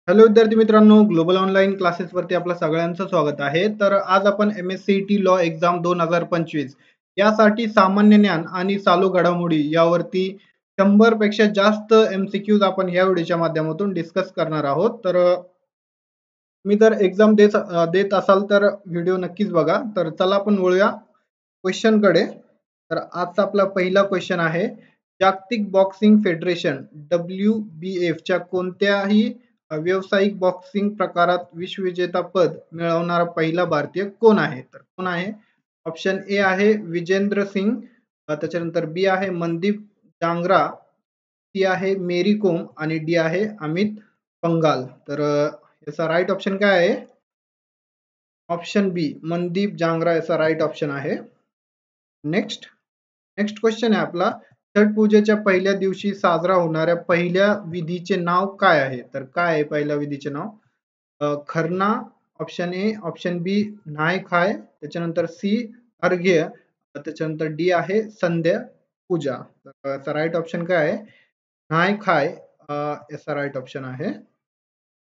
Hello विद्यार्थी मित्रांनो, global online क्लासेसवरती आपलं सगळ्यांचं स्वागत आहे. तर आज आपण MSCT लॉ एक्झाम 2025 यासाठी सामान्य ज्ञान आणि चालू घडामोडी यावरती 100 पेक्षा जास्त MCQs आपण या व्हिडिओच्या माध्यमातून डिस्कस करणार आहोत. तर तुम्ही जर एक्झाम देत असाल तर व्हिडिओ नक्कीच बघा. तर चला आपण वळूया क्वेश्चनकडे. तर आजचा आपला पहिला क्वेश्चन आहे, जागतिक बॉक्सिंग फेडरेशन WBF च्या कोणत्याही व्यावसायिक बॉक्सिंग प्रकारात विश्वविजेता पद मिळवणारा पहिला भारतीय कोण आहे? तर कोण आहे? ऑप्शन ए आहे विजेंद्र सिंग, त्याच्यानंतर बी आहे मनदीप जांगरा, सी आहे मेरी कोम आणि डी आहे अमित पंघाल. तर याचा राईट ऑप्शन काय आहे? ऑप्शन बी मनदीप जांगरा याचा राईट ऑप्शन आहे. नेक्स्ट नेक्स्ट क्वेश्चन आहे आपला, छठ पूजेच्या पहिल्या दिवशी साजरा होणाऱ्या पहिल्या विधीचे नाव काय आहे? तर काय आहे पहिल्या विधीचे नाव? खरना, ऑप्शन ए, ऑप्शन बी न्हाय खाय, त्याच्यानंतर सी अर्घ्य, त्याच्यानंतर डी आहे संध्या पूजा. तर याचा राईट ऑप्शन काय आहे? न्हाय खाय याचा राईट ऑप्शन आहे.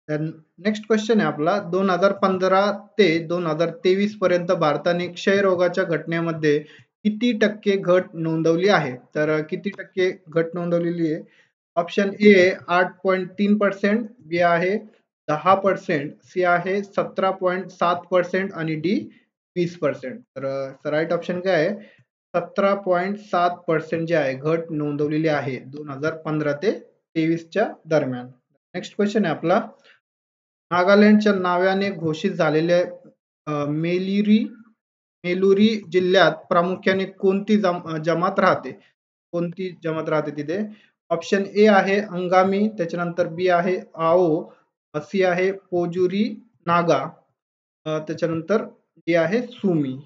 नेक्स्ट क्वेश्चन आहे आपला, 2015 ते 2023 पर्यंत भारताने क्षयरोगाच्या घटनेमध्ये किती टक्के घट नोंदवली आहे? तर किती टक्के घट नोंदवलेली आहे? ऑप्शन ए 8.3%, बी आहे 10%, सी आहे 17.7% आणि डी 20%. तर राईट ऑप्शन काय आहे? 17.7% जे आहे घट नोंदवलेली आहे 2015 ते 23च्या दरम्यान. नेक्स्ट क्वेश्चन आहे आपला, नागालँडच्या नावाने घोषित झालेल्या मेलिरी मेलुरी जिल्ह्यात प्रामुख्याने कोणती जमात राहते? कोणती जमात राहते तिथे? ऑप्शन ए आहे अंगामी, त्याच्यानंतर बी आहे आओ, सी आहे पोजुरी नागा, त्याच्यानंतर डी आहे सुमी.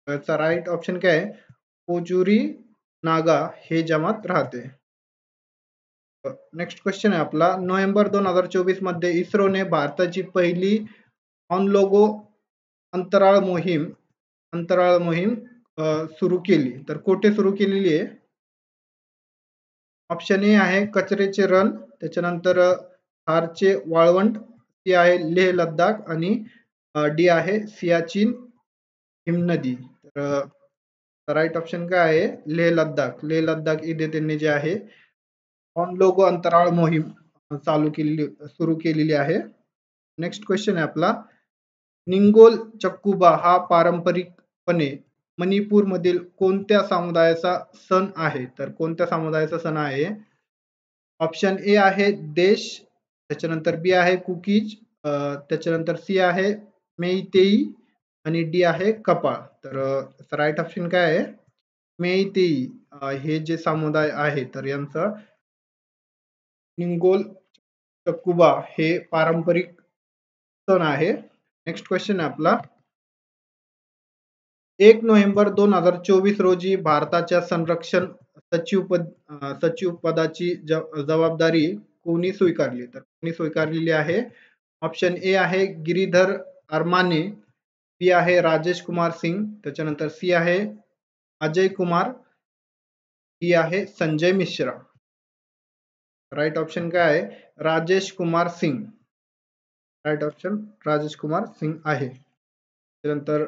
याचा राईट ऑप्शन काय आहे? पोजुरी नागा हे जमात राहते. नेक्स्ट क्वेश्चन आहे आपला, नोव्हेंबर 2024 मध्ये इस्रोने भारताची पहिली ऑनलोगो अंतराळ मोहीम सुरू केली. तर कुठे सुरू केलेली आहे? ऑप्शन ए आहे कचरेचे रण, त्याच्यानंतर थारचे वाळवंट, सी आहे लेह लडाख आणि डी आहे सियाचीन हिमनदी. तर राईट ऑप्शन काय आहे? लेह लडाख इथे त्यांनी जे आहे ऑन लोगो अंतराळ मोहीम सुरू केलेली आहे. नेक्स्ट क्वेश्चन आहे आपला, निंगोल चक्कुबा हा पारंपरिकपणे मणिपूर मधील कोणत्या समुदायाचा सण आहे? तर कोणत्या समुदायाचा सण आहे? ऑप्शन ए आहे देश, त्याच्यानंतर बी आहे कुकीज, त्याच्यानंतर सी आहे मेईतेई आणि डी आहे कपाळ. तर राईट ऑप्शन काय आहे? मेईतेई हे जे समुदाय आहे तर यांचा निंगोल चक्कुबा हे पारंपरिक सण आहे. नेक्स्ट क्वेश्चन आहे आपला, 1 नोव्हेंबर 2024 रोजी भारताच्या सचिव पदाची जबाबदारी कोणी स्वीकारली? तर कोणी स्वीकारलेली आहे? ऑप्शन ए आहे गिरीधर अरमाने, बी आहे राजेश कुमार सिंग, त्याच्यानंतर सी आहे अजय कुमार, डी आहे संजय मिश्रा. राईट ऑप्शन काय आहे? राजेश कुमार सिंग. राईट ऑप्शन राजेश कुमार सिंग आहे. त्यानंतर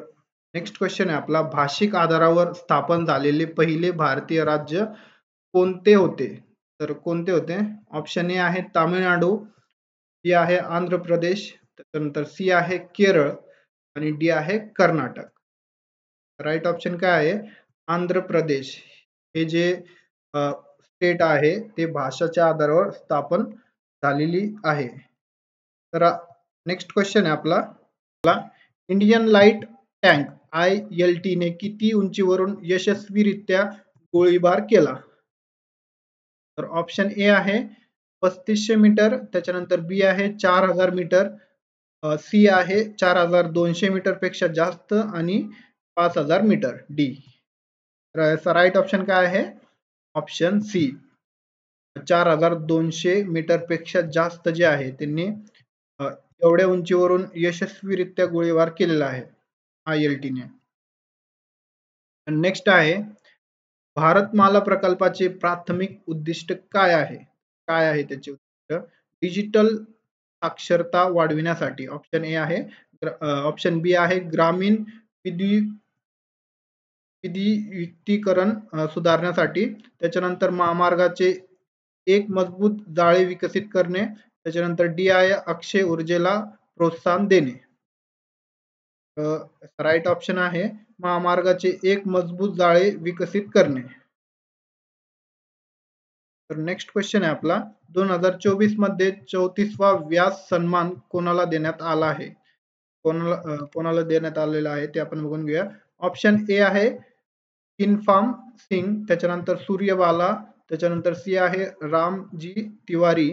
नेक्स्ट क्वेश्चन आहे आपला, भाषिक आधारावर स्थापन झालेले पहिले भारतीय राज्य कोणते होते? तर कोणते होते? ऑप्शन ए आहे तामिळनाडू, बी आहे आंध्र प्रदेश, त्याच्यानंतर सी आहे केरळ आणि डी आहे कर्नाटक. राईट ऑप्शन काय आहे? आंध्र प्रदेश हे जे स्टेट आहे ते भाषाच्या आधारावर स्थापन झालेली आहे. तर नेक्स्ट क्वेश्चन आहे आपला, इंडियन लाईट टँक ILT ने किती उंचीवरून यशस्वीरित्या गोळीबार केला? तर ऑप्शन ए आहे 3500 मीटर, त्याच्यानंतर बी आहे 4000 मीटर, सी आहे 4200 मीटर पेक्षा जास्त आणि 5000 मीटर डी. तर राईट ऑप्शन काय आहे? ऑप्शन सी 4200 मीटर पेक्षा जास्त जे आहे त्यांनी एवढ्या उंचीवरून यशस्वीरित्या गोळीबार केलेला आहे ILT ने. नेक्स्ट आहे, भारतमाला प्रकल्पाचे प्राथमिक उद्दिष्ट काय आहे? काय आहे त्याचे उद्दिष्ट? डिजिटल साक्षरता वाढविण्यासाठी. ऑप्शन ए आहे. ऑप्शन बी आहे ग्रामीण विद्युतीकरण सुधारण्यासाठी. त्याच्यानंतर महामार्गाचे एक मजबूत जाळे विकसित करणे. त्याच्यानंतर डी आहे अक्षय ऊर्जेला प्रोत्साहन देणे. राईट ऑप्शन आहे महामार्गाचे एक मजबूत जाळे विकसित करणे. तर नेक्स्ट क्वेश्चन आहे आपला 2024 मध्ये 34वा व्यास सन्मान कोणाला देण्यात आला आहे? कोणाला देण्यात आलेला आहे ते आपण बघून घेऊया. ऑप्शन ए आहे इन्फाम सिंग, त्याच्यानंतर सूर्यबाला, त्याच्यानंतर सी आहे रामजी तिवारी,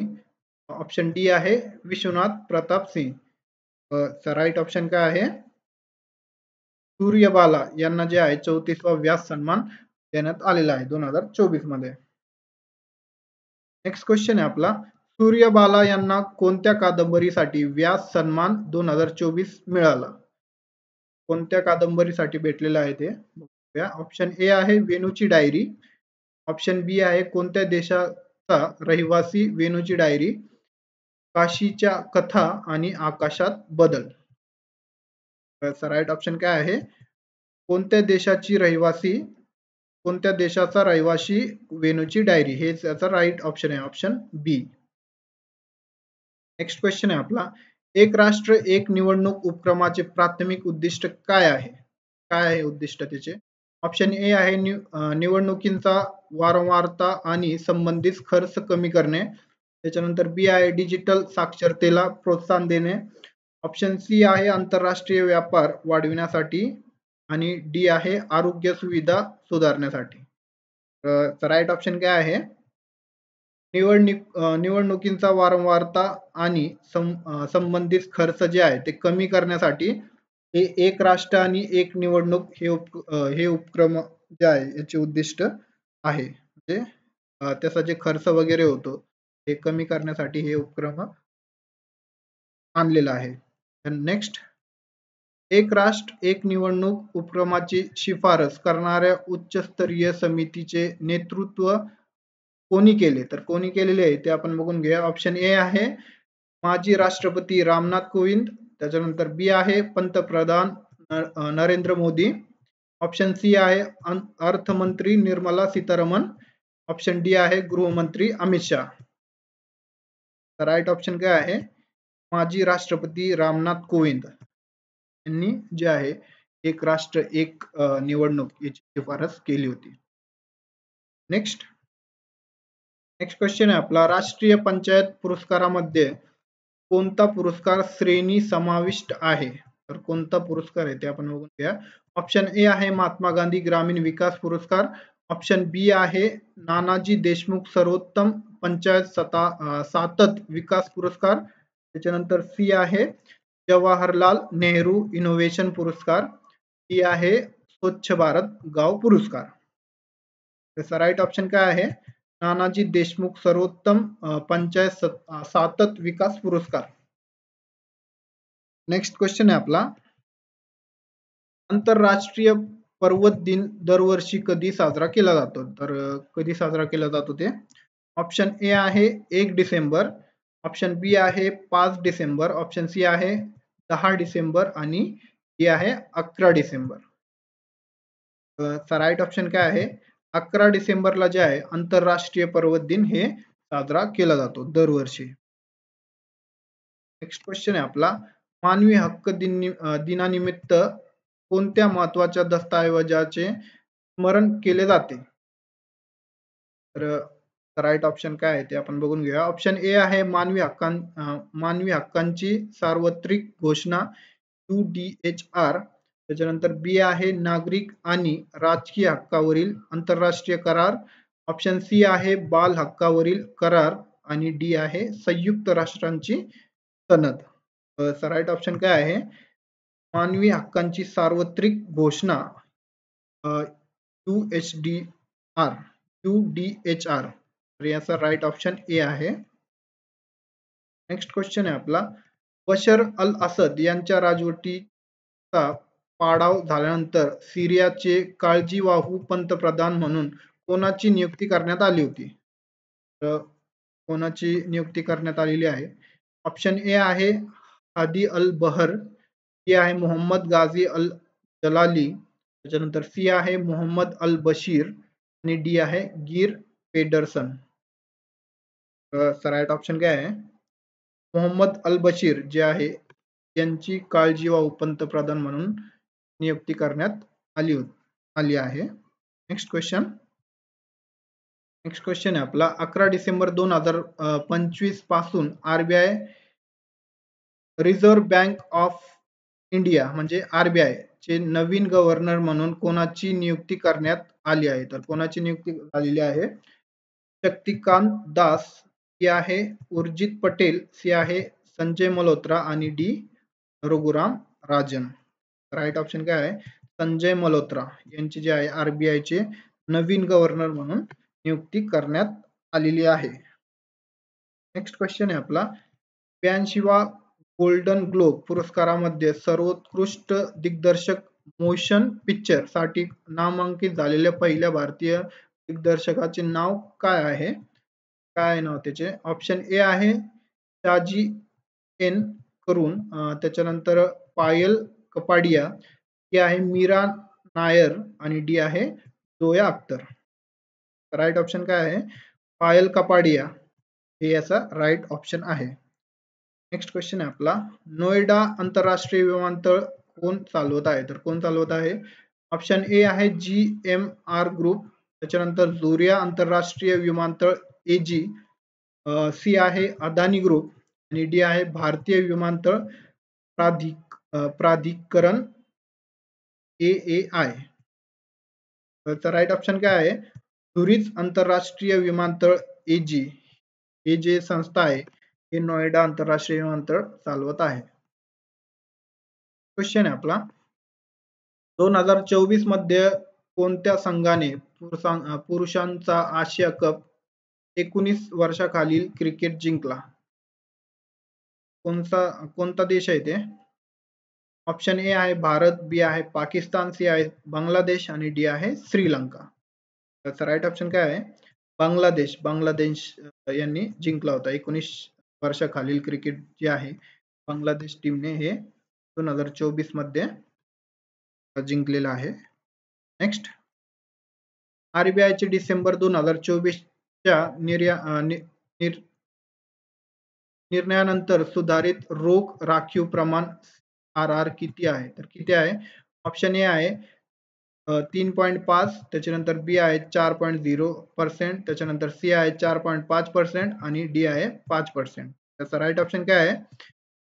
ऑप्शन डी आहे विश्वनाथ प्रताप सिंग. राईट ऑप्शन काय आहे? सूर्यबाला यांना जे आहे 34वा व्यास सन्मान देण्यात आलेला आहे 2024 मध्ये. नेक्स्ट क्वेश्चन आहे आपला सूर्यबाला यांना कोणत्या कादंबरीसाठी व्यास सन्मान 2024 मिळाला? कोणत्या कादंबरीसाठी भेटलेला आहे ते बघूया. ऑप्शन ए आहे वेणूची डायरी, ऑप्शन बी आहे कोणत्या देशाचा रहिवासी वेणूची डायरी, काशीच्या कथा आणि आकाशात बदल. राईट ऑप्शन काय आहे? कोणत्या देशाची रहिवासी, कोणत्या देशाचा रहिवासी वेणूची डायरी, हे त्याचा राईट ऑप्शन आहे, ऑप्शन बी. नेक्स्ट क्वेश्चन आहे आपला एक राष्ट्र एक निवडणूक उपक्रमाचे प्राथमिक उद्दिष्ट काय आहे? काय आहे उद्दिष्ट त्याचे? ऑप्शन ए आहे निवडणुकींचा वारंवारता आणि संबंधित खर्च कमी करणे. त्याच्यानंतर बी आहे डिजिटल साक्षरतेला प्रोत्साहन देणे. ऑप्शन सी आहे आंतरराष्ट्रीय व्यापार वाढविण्यासाठी आणि डी आहे आरोग्य सुविधा सुधारण्यासाठी. राईट ऑप्शन काय आहे? निवडणुकींचा वारंवारता आणि संबंधित खर्च जे आहे ते कमी करण्यासाठी हे एक राष्ट्र आणि एक निवडणूक हे उपक्रम जे आहे याचे उद्दिष्ट आहे. म्हणजे त्याचा जे खर्च वगैरे होतो हे कमी करण्यासाठी हे उपक्रम आणलेला आहे. नेक्स्ट एक राष्ट्र एक निवडणूक उपक्रमाची शिफारस करणाऱ्या उच्चस्तरीय समितीचे नेतृत्व कोणी केले? तर कोणी केलेले आहे ते आपण बघून घेऊया. ऑप्शन ए आहे माजी राष्ट्रपती रामनाथ कोविंद, त्याच्यानंतर बी आहे पंतप्रधान नरेंद्र मोदी, ऑप्शन सी आहे अर्थमंत्री निर्मला सीतारमण, ऑप्शन डी आहे गृहमंत्री अमित शाह. राईट ऑप्शन काय आहे? माजी राष्ट्रपती रामनाथ कोविंद यांनी जे आहे एक राष्ट्र एक निवडणूक याची शिफारस केली होती. नेक्स्ट क्वेश्चन आहे आपला राष्ट्रीय पंचायत पुरस्कारामध्ये कोणता पुरस्कार श्रेणी समाविष्ट आहे? तर कोणता पुरस्कार आहे ते आपण बघून घ्या. ऑप्शन ए आहे महात्मा गांधी ग्रामीण विकास पुरस्कार, ऑप्शन बी आहे नानाजी देशमुख सर्वोत्तम पंचायत सातत विकास पुरस्कार, त्याच्यानंतर सी आहे जवाहरलाल नेहरू इनोव्हेशन पुरस्कार, डी आहे स्वच्छ भारत गाव पुरस्कार. त्याचा राईट ऑप्शन काय आहे? नानाजी देशमुख सर्वोत्तम पंचायत सातत विकास पुरस्कार. नेक्स्ट क्वेश्चन आहे आपला आंतरराष्ट्रीय पर्वत दिन दरवर्षी कधी साजरा केला जातो? तर कधी साजरा केला जातो ते? ऑप्शन ए आहे 1 डिसेंबर, ऑप्शन बी आहे 5 डिसेंबर, ऑप्शन सी आहे 10 डिसेंबर आणि डी आहे 11 डिसेंबर. राईट ऑप्शन काय आहे? 11 डिसेंबरला जे आहे आंतरराष्ट्रीय पर्वत दिन हे साजरा केला जातो दरवर्षी. नेक्स्ट क्वेश्चन आहे आपला मानवी हक्क दिनानिमित्त कोणत्या महत्वाच्या दस्तऐवजाचे स्मरण केले जाते? तर राईट ऑप्शन काय आहे ते आपण बघून घेऊया. ऑप्शन ए आहे मानवी हक्कांची सार्वत्रिक घोषणा UDHR, त्याच्यानंतर बी आहे नागरिक आणि राजकीय हक्कावरील आंतरराष्ट्रीय करार, ऑप्शन सी आहे बाल हक्कावरील करार आणि डी आहे संयुक्त राष्ट्रांची सनद. राईट ऑप्शन काय आहे? मानवी हक्कांची सार्वत्रिक घोषणा UDHR. तर याचा राईट ऑप्शन ए आहे. नेक्स्ट क्वेश्चन आहे आपला बशर अल असद यांच्या राजवटीचा पाडाव झाल्यानंतर सिरियाचे काळजीवाहू पंतप्रधान म्हणून कोणाची नियुक्ती करण्यात आली होती? तर कोणाची नियुक्ती करण्यात आलेली आहे? ऑप्शन ए आहे हादी अल बहर, बी आहे मोहम्मद गाझी अल जलाली, त्याच्यानंतर सी आहे मोहम्मद अल बशीर आणि डी आहे गिर पेडरसन. राईट ऑप्शन काय आहे? मोहम्मद अल बशीर जे आहे यांची काळजी व पंतप्रधान म्हणून नियुक्ती करण्यात आली आहे. Next question. नेक्स्ट क्वेश्चन आहे आपला 11 डिसेंबर 2025 पासून RBI reserve bank of India म्हणजे आरबीआय चे नवीन गव्हर्नर म्हणून कोणाची नियुक्ती करण्यात आली आहे? तर कोणाची नियुक्ती झालेली आहे? शक्तिकांत दास, सी आहे उर्जित पटेल, सी आहे संजय मल्होत्रा आणि D Raghuram Rajan. Right option काय आहे? संजय मल्होत्रा यांची जे आहे आरबीआय चे नवीन गव्हर्नर म्हणून नियुक्ती करण्यात आलेली आहे. नेक्स्ट क्वेश्चन आहे आपला 82वा गोल्डन ग्लोब पुरस्कारामध्ये सर्वोत्कृष्ट दिग्दर्शक मोशन पिक्चर साठी नामांकित झालेल्या पहिल्या भारतीय दिग्दर्शकाचे नाव काय आहे? काय नाव त्याचे? ऑप्शन ए आहे शाजी एन करून, त्याच्यानंतर पायल कपाडिया, डी आहे मीरा नायर आणि डी आहे जोया अख्तर. राईट ऑप्शन काय आहे? पायल कपाडिया हे याचा राईट ऑप्शन आहे. नेक्स्ट क्वेश्चन आहे आपला नोएडा आंतरराष्ट्रीय विमानतळ कोण चालवत आहे? तर कोण चालवत आहे? ऑप्शन ए आहे GMR ग्रुप, त्याच्यानंतर झुरिया आंतरराष्ट्रीय विमानतळ AG, सी आहे अदानी ग्रुप आणि डी आहे भारतीय विमानतळ प्राधिकरण AAI. तर राईट ऑप्शन काय आहे? झुरिच आंतरराष्ट्रीय विमानतळ AG हे जे संस्था आहे हे नोएडा आंतरराष्ट्रीय विमानतळ चालवत आहे. क्वेश्चन आहे आपला 2024 मध्ये कोणत्या संघाने पुरुषांचा आशिया कप 19 वर्षाखालील क्रिकेट जिंकला? कोणता देश आहे ते? ऑप्शन ए आहे भारत, बी आहे पाकिस्तान, सी आहे बांगलादेश आणि डी आहे श्रीलंका. त्याचा राईट ऑप्शन काय आहे? बांगलादेश यांनी जिंकला होता 19 वर्षाखालील क्रिकेट जे आहे बांगलादेश टीमने हे 2024 मध्ये जिंकलेलं आहे. नेक्स्ट आरबीआय चे डिसेंबर 2024 च्या निर्णयानंतर सुधारित रोख राखीव प्रमाण RR किती आहे? तर किती आहे? ऑप्शन ए आहे 3.5, त्याच्यानंतर बी आहे 4.0%, त्याच्यानंतर सी आहे 4.5% आणि डी आहे 5%. त्याचा राईट ऑप्शन काय आहे?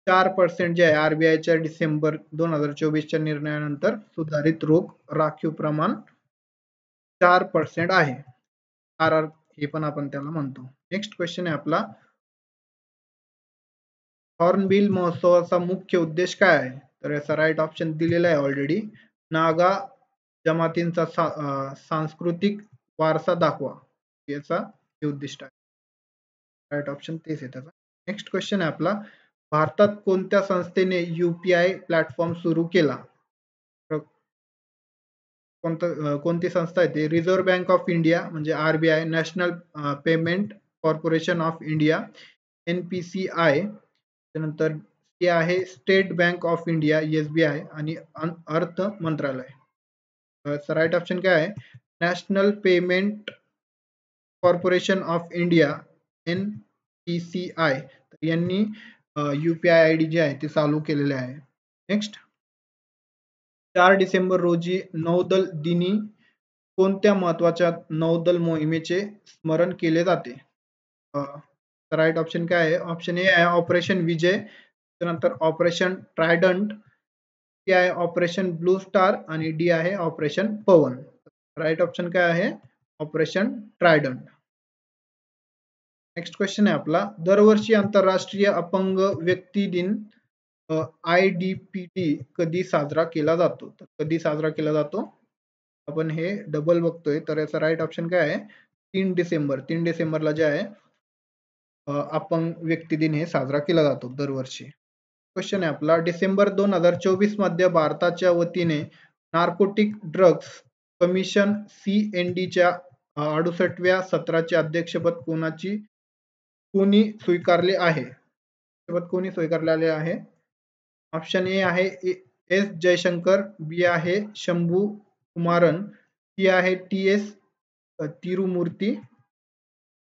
4% जे आहे आरबीआयच्या डिसेंबर 2024 च्या निर्णयानंतर सुधारित रोख राखीव प्रमाण 4% आहे. RR हे पण आपण त्याला म्हणतो. नेक्स्ट क्वेश्चन आहे आपला हॉर्नबिल महोत्सवाचा मुख्य उद्देश काय आहे? तर याचा राईट ऑप्शन दिलेला आहे ऑलरेडी. नागा जमातींचा सांस्कृतिक वारसा दाखवा याचा हे उद्दिष्ट आहे. राईट ऑप्शन तेच आहे त्याचा. नेक्स्ट क्वेश्चन आहे आपला भारतात कोणत्या संस्थेने UPI प्लॅटफॉर्म सुरू केला? कोणती संस्था आहे ते? रिझर्व्ह बँक ऑफ इंडिया म्हणजे RBI, national payment corporation of India NPCI, त्यानंतर ते आहे state bank of India SBI आणि अर्थ मंत्रालय. राईट ऑप्शन काय आहे? National payment corporation of India NPCI यांनी UPI ID जे आहे ते चालू केलेले आहे. नेक्स्ट 4 डिसेंबर रोजी नौदल दिनी कोणत्या महत्वाच्या नौदल मोहिमेचे स्मरण केले जाते? राईट ऑप्शन काय आहे? ऑप्शन ए आहे ऑपरेशन विजय, त्यानंतर ऑपरेशन ट्रायडंट, सी आहे ऑपरेशन ब्लू स्टार आणि डी आहे ऑपरेशन पवन. राईट ऑप्शन काय आहे? Operation Trident. नेक्स्ट क्वेश्चन आहे आपला दरवर्षी आंतरराष्ट्रीय अपंग व्यक्ती दिन IDPD कधी साजरा केला जातो? तर कधी साजरा केला जातो? आपण हे डबल बघतोय तर याचा राईट ऑप्शन काय आहे? 3 डिसेंबर. 3 डिसेंबरला जे आहे अपंग व्यक्ती दिन हे साजरा केला जातो दरवर्षी. क्वेश्चन आहे आपला डिसेंबर 2024 मध्ये भारताच्या वतीने नार्कोटिक ड्रग्स कमिशन CND च्या 68व्या सत्राचे अध्यक्षपद कोणी स्वीकारले आहे? सोबत कोणी स्वीकारलेले आहे? ऑप्शन ए आहे एस जयशंकर, बी आहे शंभू कुमारन, सी आहे टी एस तिरुमूर्ती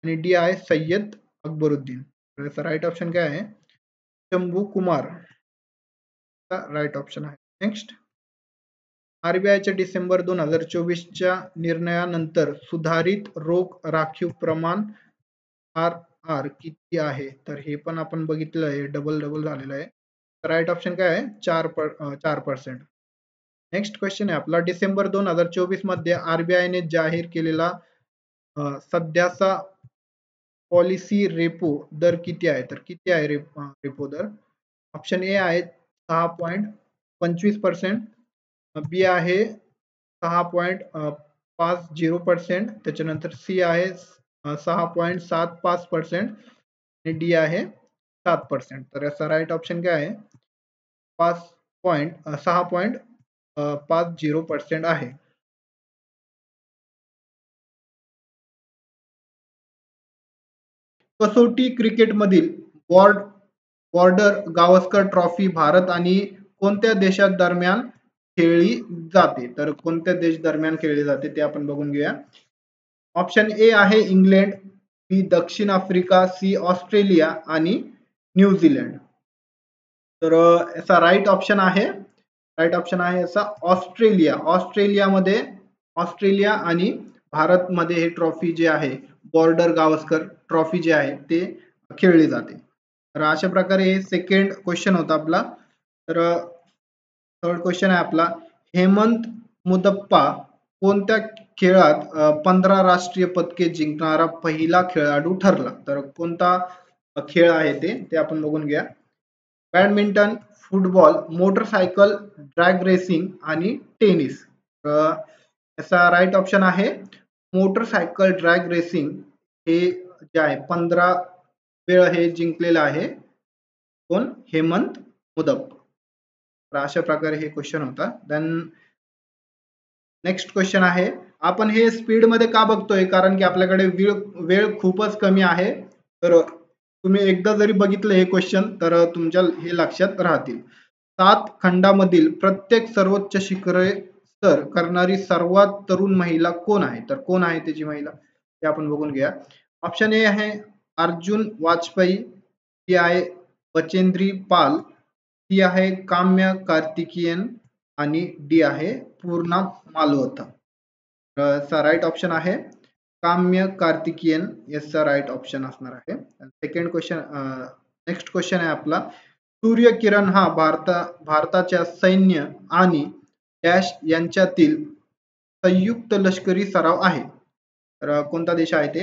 आणि डी आहे सय्यद अकबरुद्दीन. तर याचा राईट ऑप्शन काय आहे? शंभू कुमार राईट ऑप्शन आहे. नेक्स्ट, आरबीआयच्या डिसेंबर 2024च्या निर्णयानंतर सुधारित रोख राखीव प्रमाण आर आर किती आहे? तर हे पण आपण बघितलं आहे, डबल डबल झालेलं आहे. राईट ऑप्शन काय आहे? 4%. नेक्स्ट क्वेश्चन आहे आपला, डिसेंबर 2024 मध्ये आरबीआयने जाहीर केलेला सध्याचा पॉलिसी रेपो दर किती आहे? तर किती आहे रेपो दर? ऑप्शन ए आहे 6.25%, बी आहे 6.50%, त्याच्यानंतर सी आहे 6.75% आणि डी आहे 7%. तर याचा राईट ऑप्शन काय आहे? 6.50% आहे. कसोटी क्रिकेटमधील बॉर्डर गावस्कर ट्रॉफी भारत आणि कोणत्या देशात दरम्यान खेळली जाते? तर कोणत्या देश दरम्यान खेळली जाते ते आपण बघून घेऊया. ऑप्शन ए आहे इंग्लंड, बी दक्षिण आफ्रिका, सी ऑस्ट्रेलिया आणि न्यूझीलंड. तर याचा राईट ऑप्शन आहे याचा ऑस्ट्रेलिया. ऑस्ट्रेलिया आणि भारतमध्ये हे ट्रॉफी जे आहे, बॉर्डर गावस्कर ट्रॉफी जे आहे ते खेळली जाते. तर अशा प्रकारे हे सेकंड क्वेश्चन होता आपला. तर थर्ड क्वेश्चन आहे आपला, हेमंत मुदप्पा कोणत्या खेळात 15 राष्ट्रीय पदके जिंकणारा पहिला खेळाडू ठरला? तर कोणता खेळ आहे ते आपण बघून घ्या. Badminton, football, motorcycle, drag racing आणि टेनिस. याचा राईट ऑप्शन आहे मोटरसायकल ड्रॅग रेसिंग. हे जे आहे 15 वेळ हे जिंकलेलं आहे. कोण? हेमंत मुदप्पा. तर अशा प्रकारे हे क्वेश्चन होता. देन नेक्स्ट क्वेश्चन आहे, आपण हे स्पीड मध्ये का बघतोय? कारण की आपल्याकडे वेळ खूपच कमी आहे. तर तुम्ही एकदा जरी बघितलं हे क्वेश्चन तर तुमच्या हे लक्षात राहतील. 7 खंडामधील प्रत्येक सर्वोच्च शिखरे सर करणारी सर्वात तरुण महिला कोण आहे? तर कोण आहे त्याची महिला ते आपण बघून घ्या. ऑप्शन ए आहे अर्जुन वाजपेयी, ती आहे बचेंद्री पाल, ती आहे काम्य कार्तिकेयन आणि डी आहे पूर्णा मालहोत्रा. राईट ऑप्शन आहे काम्य कार्तिकेयन. याचा राईट ऑप्शन असणार आहे. सेकंड क्वेश्चन, नेक्स्ट क्वेश्चन आहे आपला, सूर्यकिरण हा भारताच्या सैन्य आणि डॅश यांच्यातील संयुक्त लष्करी सराव आहे. तर कोणता देश आहे ते?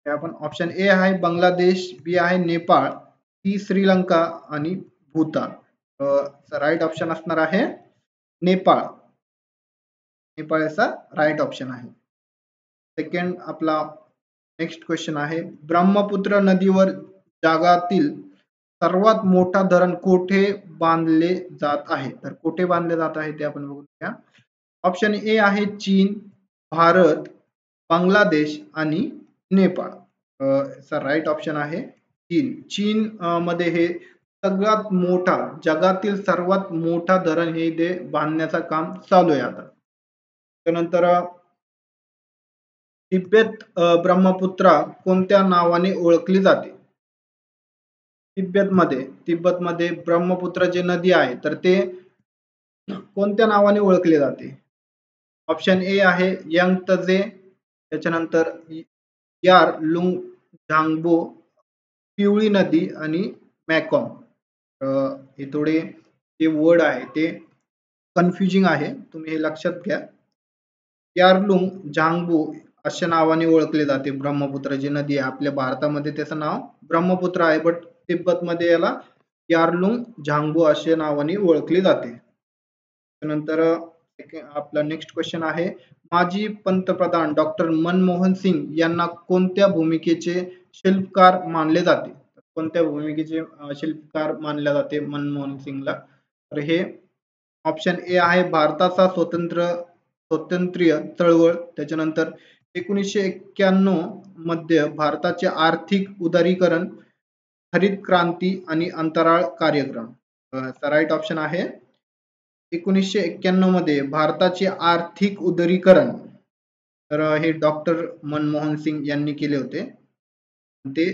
आपण ऑप्शन ए आहे बांगलादेश, बी आहे नेपाळ, सी श्रीलंका आणि भूतान. राईट ऑप्शन असणार आहे नेपाळ. नेपाळ याचा राईट ऑप्शन आहे. सेकंड आपला नेक्स्ट क्वेश्चन आहे, ब्रह्मपुत्र नदीवर जगातील सर्वात मोठा धरण कोठे बांधले जात आहे? तर कोठे बांधले जात आहे ते आपण बघून घ्या. ऑप्शन ए आहे चीन, भारत, बांगलादेश आणि नेपाळ. राईट ऑप्शन आहे चीन मध्ये हे सगळ्यात मोठा, जगातील सर्वात मोठा धरण हे ते बांधण्याचं काम चालू आहे आता. त्यानंतर तिबेट ब्रह्मपुत्रा कोणत्या नावाने ओळखली जाते? तिब्बतमध्ये ब्रह्मपुत्र जे नदी आहे तर ते कोणत्या नावाने ओळखले जाते? ऑप्शन ए आहे यंगतजे, त्याच्यानंतर यार लुंग झांगबो, पिवळी नदी आणि मॅकॉम. हे थोडे जे वर्ड आहे ते कन्फ्युजिंग आहे, तुम्ही हे लक्षात घ्या. यारलुंग झांगबो अशा नावाने ओळखले जाते ब्रह्मपुत्र जी नदी आहे. आपल्या भारतामध्ये त्याचं नाव ब्रह्मपुत्र आहे, बट तिब्बतमध्ये याला यारलुंग झांगबो अशा नावाने ओळखले जाते. त्यानंतर आपला नेक्स्ट क्वेश्चन आहे, माजी पंतप्रधान डॉक्टर मनमोहन सिंग यांना कोणत्या भूमिकेचे शिल्पकार मानले जाते? कोणत्या भूमिकेचे शिल्पकार मानले जाते मनमोहन सिंगला? तर हे ऑप्शन ए आहे भारताचा स्वातंत्र्य चळवळ, त्याच्यानंतर 1991 मध्ये भारताचे आर्थिक उदारीकरण, हरित क्रांती आणि अंतराळ कार्यक्रम. राईट ऑप्शन आहे 1991 मध्ये भारताचे आर्थिक उदारीकरण, तर हे डॉक्टर मनमोहन सिंग यांनी केले होते. ते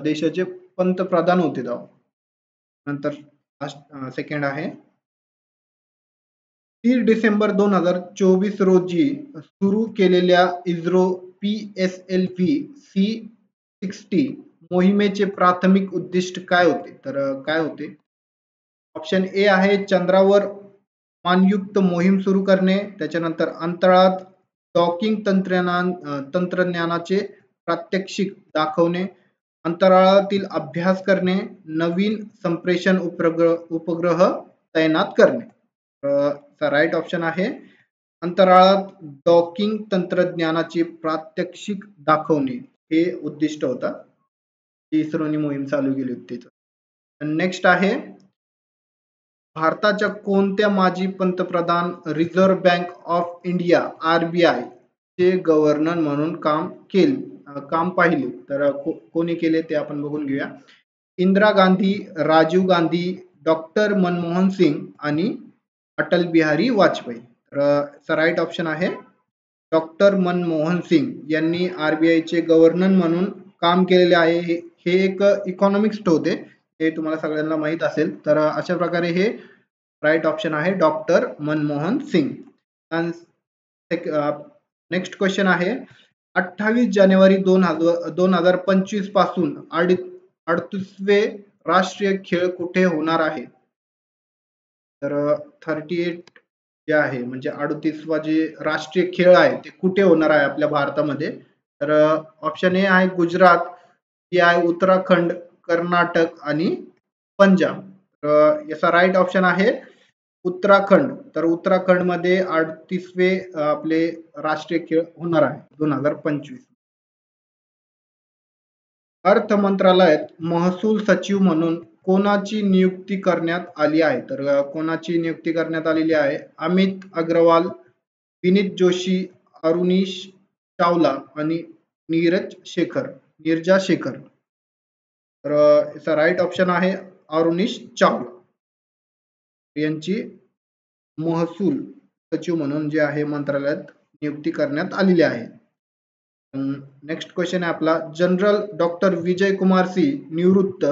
देशाचे पंतप्रधान होते तेव्हा. नंतर सेकंड आहे 30 डिसेंबर 2024 रोजी सुरू केलेल्या इस्रो PSLV C60 मोहिमेचे प्राथमिक उद्दिष्ट काय होते? तर काय होते? ऑप्शन ए आहे चंद्रावर मानयुक्त मोहीम सुरू करणे, त्याच्यानंतर अंतराळात डॉकिंग तंत्रज्ञानाचे प्रात्यक्षिक दाखवणे, अंतराळातील अभ्यास करणे, नवीन संप्रेषण उपग्रह तैनात करणे. राईट ऑप्शन आहे अंतराळात डॉकिंग तंत्रज्ञानाचे प्रात्यक्षिक दाखवणे हे उद्दिष्ट होता. इस्रोनी मोहीम चालू केली होती. नेक्स्ट आहे भारताच्या कोणत्या माजी पंतप्रधान reserve bank of India RBI चे गव्हर्नर म्हणून काम पाहिले? तर कोणी केले ते आपण बघून घेऊया. इंदिरा गांधी, राजीव गांधी, डॉक्टर मनमोहन सिंग आणि अटल बिहारी वाजपेयी. तर राईट ऑप्शन आहे डॉक्टर मनमोहन सिंग यांनी RBI चे गव्हर्नर म्हणून काम केलेले आहे. हे एक इकॉनॉमिक्स्ट होते, हे तुम्हाला सगळ्यांना माहित असेल. तर अशा प्रकारे हे राईट ऑप्शन आहे doctor Manmohan Singh. Next question आहे 28 जानेवारी 2025 पासून 38वे राष्ट्रीय खेळ कुठे होणार आहे? तर 38 जे आहे म्हणजे 38वा जे राष्ट्रीय खेळ आहे ते कुठे होणार आहे आपल्या भारतामध्ये? तर ऑप्शन ए आहे गुजरात, बी आहे उत्तराखंड, कर्नाटक आणि पंजाब. याचा राईट ऑप्शन आहे उत्तराखंड. तर उत्तराखंड मध्ये 38वे आपले राष्ट्रीय खेळ होणार आहे 2025. अर्थ मंत्रालयात महसूल सचिव म्हणून कोणाची नियुक्ती करण्यात आली आहे? तर कोणाची नियुक्ती करण्यात आलेली आहे? अमित अग्रवाल, विनीत जोशी, अरुणीश चावला आणि नीरजा शेखर. तर याचा राईट ऑप्शन आहे अरुणीश चावला यांची महसूल सचिव म्हणून जे आहे मंत्रालयात नियुक्ती करण्यात आलेली आहे. नेक्स्ट क्वेश्चन आहे आपला जनरल डॉक्टर विजय कुमार सिंह निवृत्त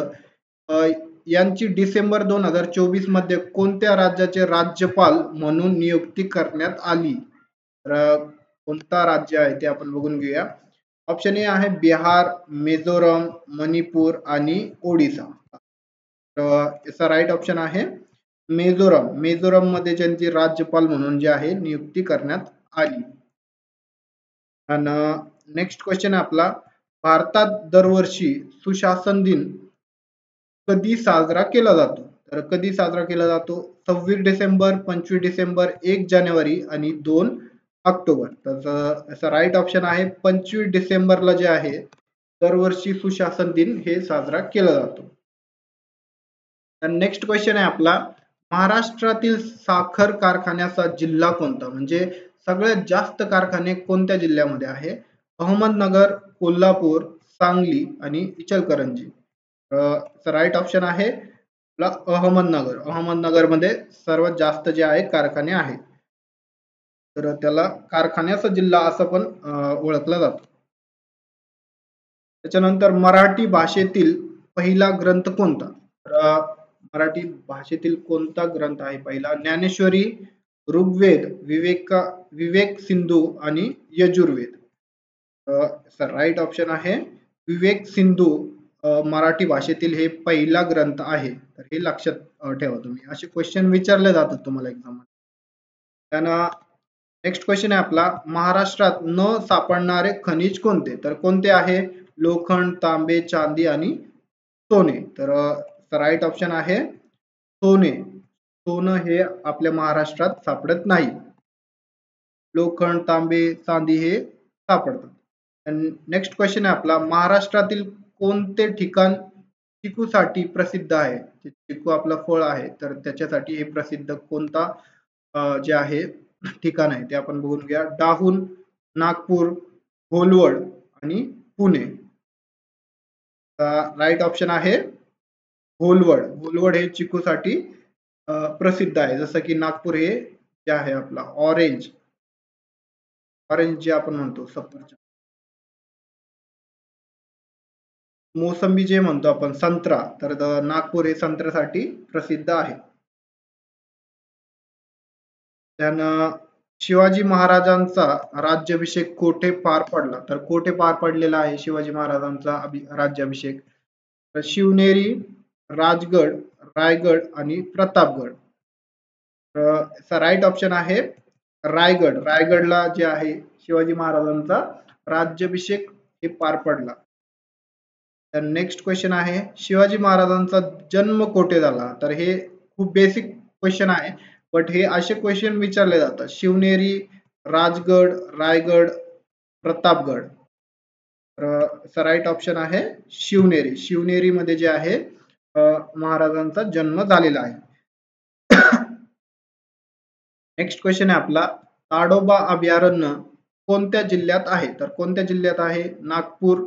यांची डिसेंबर 2024 मध्ये कोणत्या राज्याचे राज्यपाल म्हणून नियुक्ती करण्यात आली? तर कोणता राज्य आहे ते आपण बघून घेऊया. ऑप्शन ए आहे बिहार, मिझोरम, मणिपूर आणि ओडिसा. याचा राईट ऑप्शन आहे मिझोरम मध्ये ज्यांची राज्यपाल म्हणून जे आहे नियुक्ती करण्यात आली. आणि नेक्स्ट क्वेश्चन आहे आपला भारतात दरवर्षी सुशासन दिन कधी साजरा केला जातो? तर कधी साजरा केला जातो? 26 डिसेंबर, 25 डिसेंबर, 1 जानेवारी आणि 2 ऑक्टोबर. तर याचा राईट ऑप्शन आहे 25 डिसेंबरला जे आहे दरवर्षी सुशासन दिन हे साजरा केला जातो. नेक्स्ट क्वेश्चन आहे आपला महाराष्ट्रातील साखर कारखान्याचा जिल्हा कोणता? म्हणजे सगळ्यात जास्त कारखाने कोणत्या जिल्ह्यामध्ये आहे? अहमदनगर, कोल्हापूर, सांगली आणि इचलकरंजी. राईट ऑप्शन आहे अहमदनगर मध्ये सर्वात जास्त जे आहे कारखाने आहेत. तर त्याला कारखान्याचा जिल्हा असं पण ओळखलं जातं. त्याच्यानंतर मराठी भाषेतील पहिला ग्रंथ कोणता? मराठी भाषेतील कोणता ग्रंथ आहे पहिला? ज्ञानेश्वरी, ऋग्वेद, विवेक सिंधू आणि यजुर्वेद. राईट ऑप्शन आहे विवेक सिंधू मराठी भाषेतील हे पहिला ग्रंथ आहे. तर हे लक्षात ठेवा तुम्ही, असे क्वेश्चन विचारले जातात तुम्हाला एक्झाम मध्ये. त्यानं नेक्स्ट क्वेश्चन आहे आपला महाराष्ट्रात न सापडणारे खनिज कोणते? तर कोणते आहे? लोखंड, तांबे, चांदी आणि सोने. तर राईट ऑप्शन आहे सोनं हे आपल्या महाराष्ट्रात सापडत नाही. लोखंड, तांबे, चांदी हे सापडतात. नेक्स्ट क्वेश्चन आहे आपला महाराष्ट्रातील कोणते ठिकाण चिकूसाठी प्रसिद्ध आहे? चिकू आपला फळ आहे तर त्याच्यासाठी हे प्रसिद्ध कोणता जे आहे ठिकाण आहे ते आपण बघून घ्या. डाहुन, नागपूर, घोलवड आणि पुणे. राईट ऑप्शन आहे घोलवड हे चिकूसाठी प्रसिद्ध आहे. जसं की नागपूर हे जे आहे आपला ऑरेंज जे आपण म्हणतो सफरचंद. मोसंबी जे म्हणतो आपण संत्रा, तर नागपूर हे संत्र्यासाठी प्रसिद्ध आहे. त्यानं शिवाजी महाराजांचा राज्याभिषेक कोठे पार पडला? तर कोठे पार पडलेला आहे शिवाजी महाराजांचा राज्याभिषेक? तर शिवनेरी, राजगड, रायगड आणि प्रतापगड. तर राईट ऑप्शन आहे रायगड. रायगडला जे आहे शिवाजी महाराजांचा राज्याभिषेक हे पार पडला. तर नेक्स्ट क्वेश्चन आहे, शिवाजी महाराजांचा जन्म कोठे झाला? तर हे खूप बेसिक क्वेश्चन आहे, बट हे असे क्वेश्चन विचारले जातात. शिवनेरी, राजगड, रायगड, प्रतापगड. तर राईट ऑप्शन आहे शिवनेरी. शिवनेरी मध्ये जे आहे महाराजांचा जन्म झालेला आहे. नेक्स्ट क्वेश्चन आहे आपला, ताडोबा अभयारण्य कोणत्या जिल्ह्यात आहे? तर कोणत्या जिल्ह्यात आहे? नागपूर,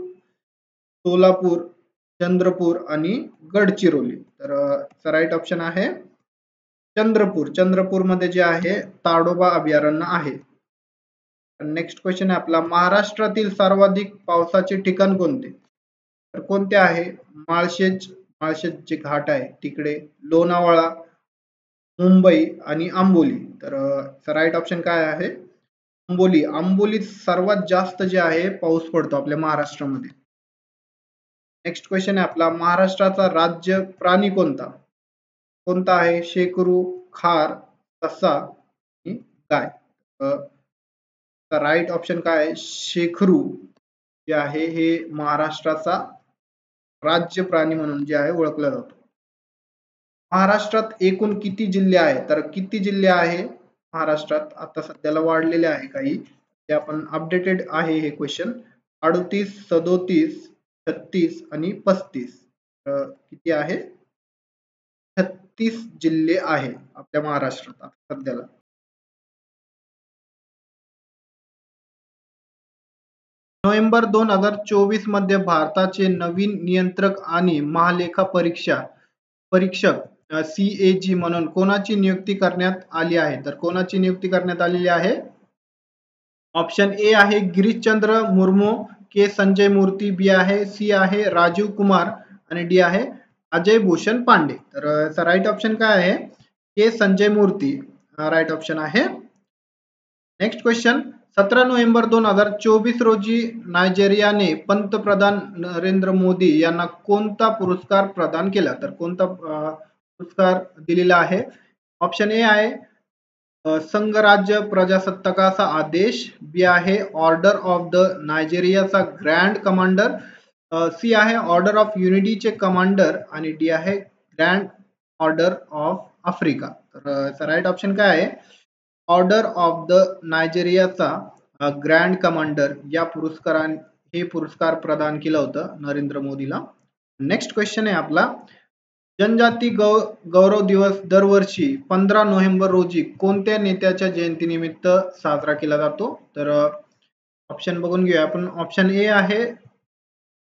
सोलापूर, चंद्रपूर आणि गडचिरोली. तर राईट ऑप्शन आहे चंद्रपूर. चंद्रपूर मध्ये जे आहे ताडोबा अभयारण्य आहे. नेक्स्ट क्वेश्चन आहे आपला, महाराष्ट्रातील सर्वाधिक पावसाचे ठिकाण कोणते? तर कोणते आहे? माळशेज जे घाट आहे तिकडे, लोणावळा, मुंबई आणि आंबोली. तर राईट ऑप्शन काय आहे? आंबोली. आंबोलीत सर्वात जास्त जे आहे पाऊस पडतो आपल्या महाराष्ट्रामध्ये. नेक्स्ट क्वेश्चन आहे आपला, महाराष्ट्राचा राज्य प्राणी कोणता? कोणता आहे? शेकरू, खार, ससा आणि गाय. तर राईट ऑप्शन काय आहे? शेखरू जे आहे हे महाराष्ट्राचा राज्य प्राणी म्हणून जे आहे ओळखला जातो. महाराष्ट्रात एकूण किती जिल्हे आहेत? तर किती जिल्हे आहे महाराष्ट्रात? आता सध्याला वाढलेले आहे काही, ते आपण अपडेटेड आहे हे क्वेश्चन. 38, 37, 36 आणि 35. किती आहे? 36 जिल्हे आहे आपल्या महाराष्ट्रात सध्याला. नोव्हेंबर 2024 मध्ये भारताचे नवीन नियंत्रक आणि महालेखा परीक्षक CAG म्हणून कोणाची नियुक्ती करण्यात आली आहे? तर कोणाची नियुक्ती करण्यात आलेली आहे? ऑप्शन ए आहे गिरीशचंद्र मुर्मू, के संजय मूर्ती, बी आहे सी आहे राजीव कुमार आणि डी आहे अजय भूषण पांडे. तर राईट ऑप्शन काय आहे? के संजय मूर्ती राईट ऑप्शन आहे. नेक्स्ट क्वेश्चन, 17 नोव्हेंबर 2024 रोजी नायजेरियाने पंतप्रधान नरेंद्र मोदी यांना कोणता पुरस्कार प्रदान केला? तर कोणता पुरस्कार दिलेला आहे? ऑप्शन ए आहे संघराज्य प्रजासत्ताकाचा आदेश, बी आहे ऑर्डर ऑफ द नायजेरियाचा ग्रँड कमांडर, सी आहे ऑर्डर ऑफ युनिटीचे कमांडर आणि डी आहे ग्रँड ऑर्डर ऑफ आफ्रिका. तर राईट ऑप्शन काय आहे? ऑर्डर ऑफ द नायजेरियाचा ग्रँड कमांडर या हे पुरस्कार प्रदान केलं होतं नरेंद्र मोदीला. नेक्स्ट क्वेश्चन आहे आपला, जनजाती गौरव दिवस दरवर्षी 15 नोव्हेंबर रोजी कोणत्या नेत्याच्या जयंतीनिमित्त साजरा केला जातो? तर ऑप्शन बघून घेऊया आपण. ऑप्शन ए आहे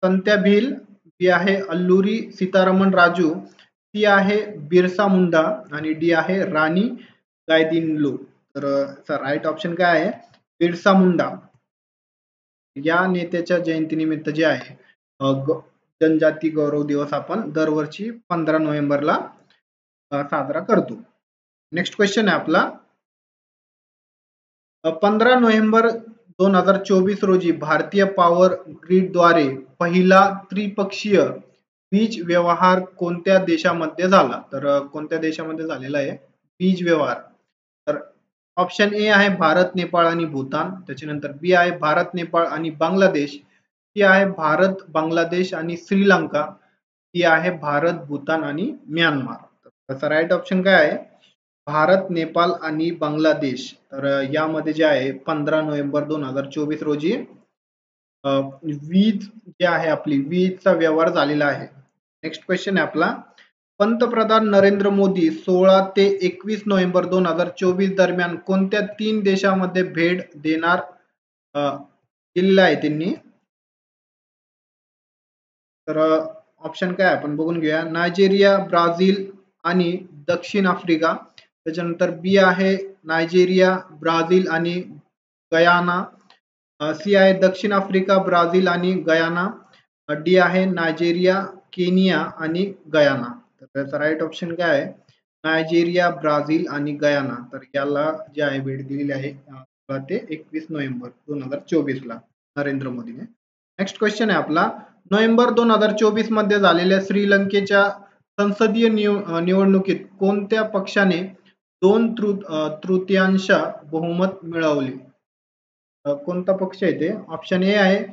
संत्या भिल, बी आहे अल्लुरी सीतारमण राजू, सी आहे बिरसा मुंडा आणि डी आहे राणी गायदिन्लो. तर राईट ऑप्शन काय आहे? बिरसा मुंडा या नेत्याच्या जयंतीनिमित्त जे आहे जनजाती गौरव दिवस आपण दरवर्षी 15 नोव्हेंबरला साजरा करतो. नेक्स्ट क्वेश्चन आहे आपला, 15 नोव्हेंबर 2024 रोजी भारतीय पॉवर ग्रीडद्वारे पहिला त्रिपक्षीय वीज व्यवहार कोणत्या देशामध्ये झाला? तर कोणत्या देशामध्ये झालेला आहे वीज व्यवहार? तर ऑप्शन ए आहे भारत, नेपाळ आणि भूतान, त्याच्यानंतर बी आहे भारत, नेपाळ आणि बांगलादेश, सी आहे भारत, बांगलादेश आणि श्रीलंका, सी आहे भारत, भूतान आणि म्यानमार. त्याचा राईट ऑप्शन काय आहे? भारत, नेपाळ आणि बांगलादेश. तर यामध्ये जे आहे 15 नोव्हेंबर 2024 रोजी वीज जे आहे आपली वीजचा व्यवहार झालेला आहे. नेक्स्ट क्वेश्चन आहे आपला, पंतप्रधान नरेंद्र मोदी 16 ते 21 नोव्हेंबर 2024 दरम्यान कोणत्या 3 देशामध्ये भेट देणार दिलेला आहे त्यांनी? तर ऑप्शन काय आपण बघून घेऊया. नायजेरिया, ब्राझील आणि दक्षिण आफ्रिका. त्याच्यानंतर बी आहे नायजेरिया, ब्राझील आणि गयाना. सी आहे दक्षिण आफ्रिका, ब्राझील आणि गयाना. डी आहे नायजेरिया, केनिया आणि गयाना. तर त्याचा राईट ऑप्शन काय आहे? नायजेरिया, ब्राझील आणि गयाना. तर याला जे आहे भेट दिलेली आहे ते 21 नोव्हेंबर 2024 ला नरेंद्र मोदीने. नेक्स्ट क्वेश्चन आहे आपला. नोव्हेंबर 2024 मध्ये झालेल्या श्रीलंकेच्या संसदीय निवडणुकीत कोणत्या पक्षाने 2/3 बहुमत मिळवले? कोणता पक्ष आहे ते? ऑप्शन ए आहे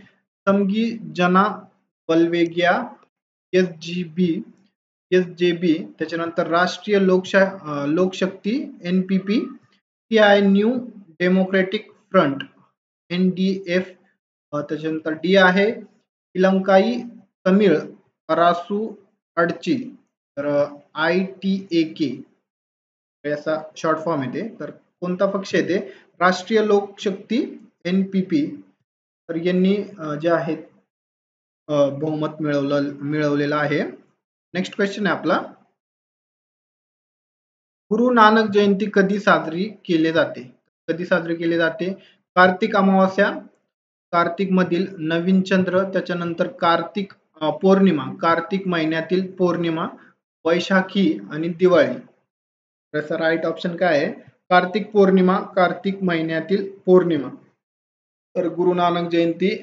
समगी जना बलवेगिया, एसजीबी, एसजेबी. त्याच्यानंतर राष्ट्रीय लोकशक्ती एनपीपी. ती आहे न्यू डेमोक्रेटिक फ्रंट एनडीएफ. त्याच्यानंतर डी आहे इलंकाई तमिळ अरासू अडची. तर ITAK याचा शॉर्ट फॉर्म येते. तर कोणता पक्ष आहे ते? राष्ट्रीय लोकशक्ती एनपीपी. तर यांनी जे आहे बहुमत मिळवलेलं आहे. नेक्स्ट क्वेश्चन आहे आपला. गुरु नानक जयंती कधी साजरी केली जाते? कधी साजरी केली जाते? कार्तिक अमावास्या, कार्तिक मधील नवीन चंद्र, त्याच्यानंतर कार्तिक पौर्णिमा, कार्तिक महिन्यातील पौर्णिमा, वैशाखी आणि दिवाळी. त्याचा राईट ऑप्शन काय आहे? कार्तिक पौर्णिमा, कार्तिक महिन्यातील पौर्णिमा. तर गुरु नानक जयंती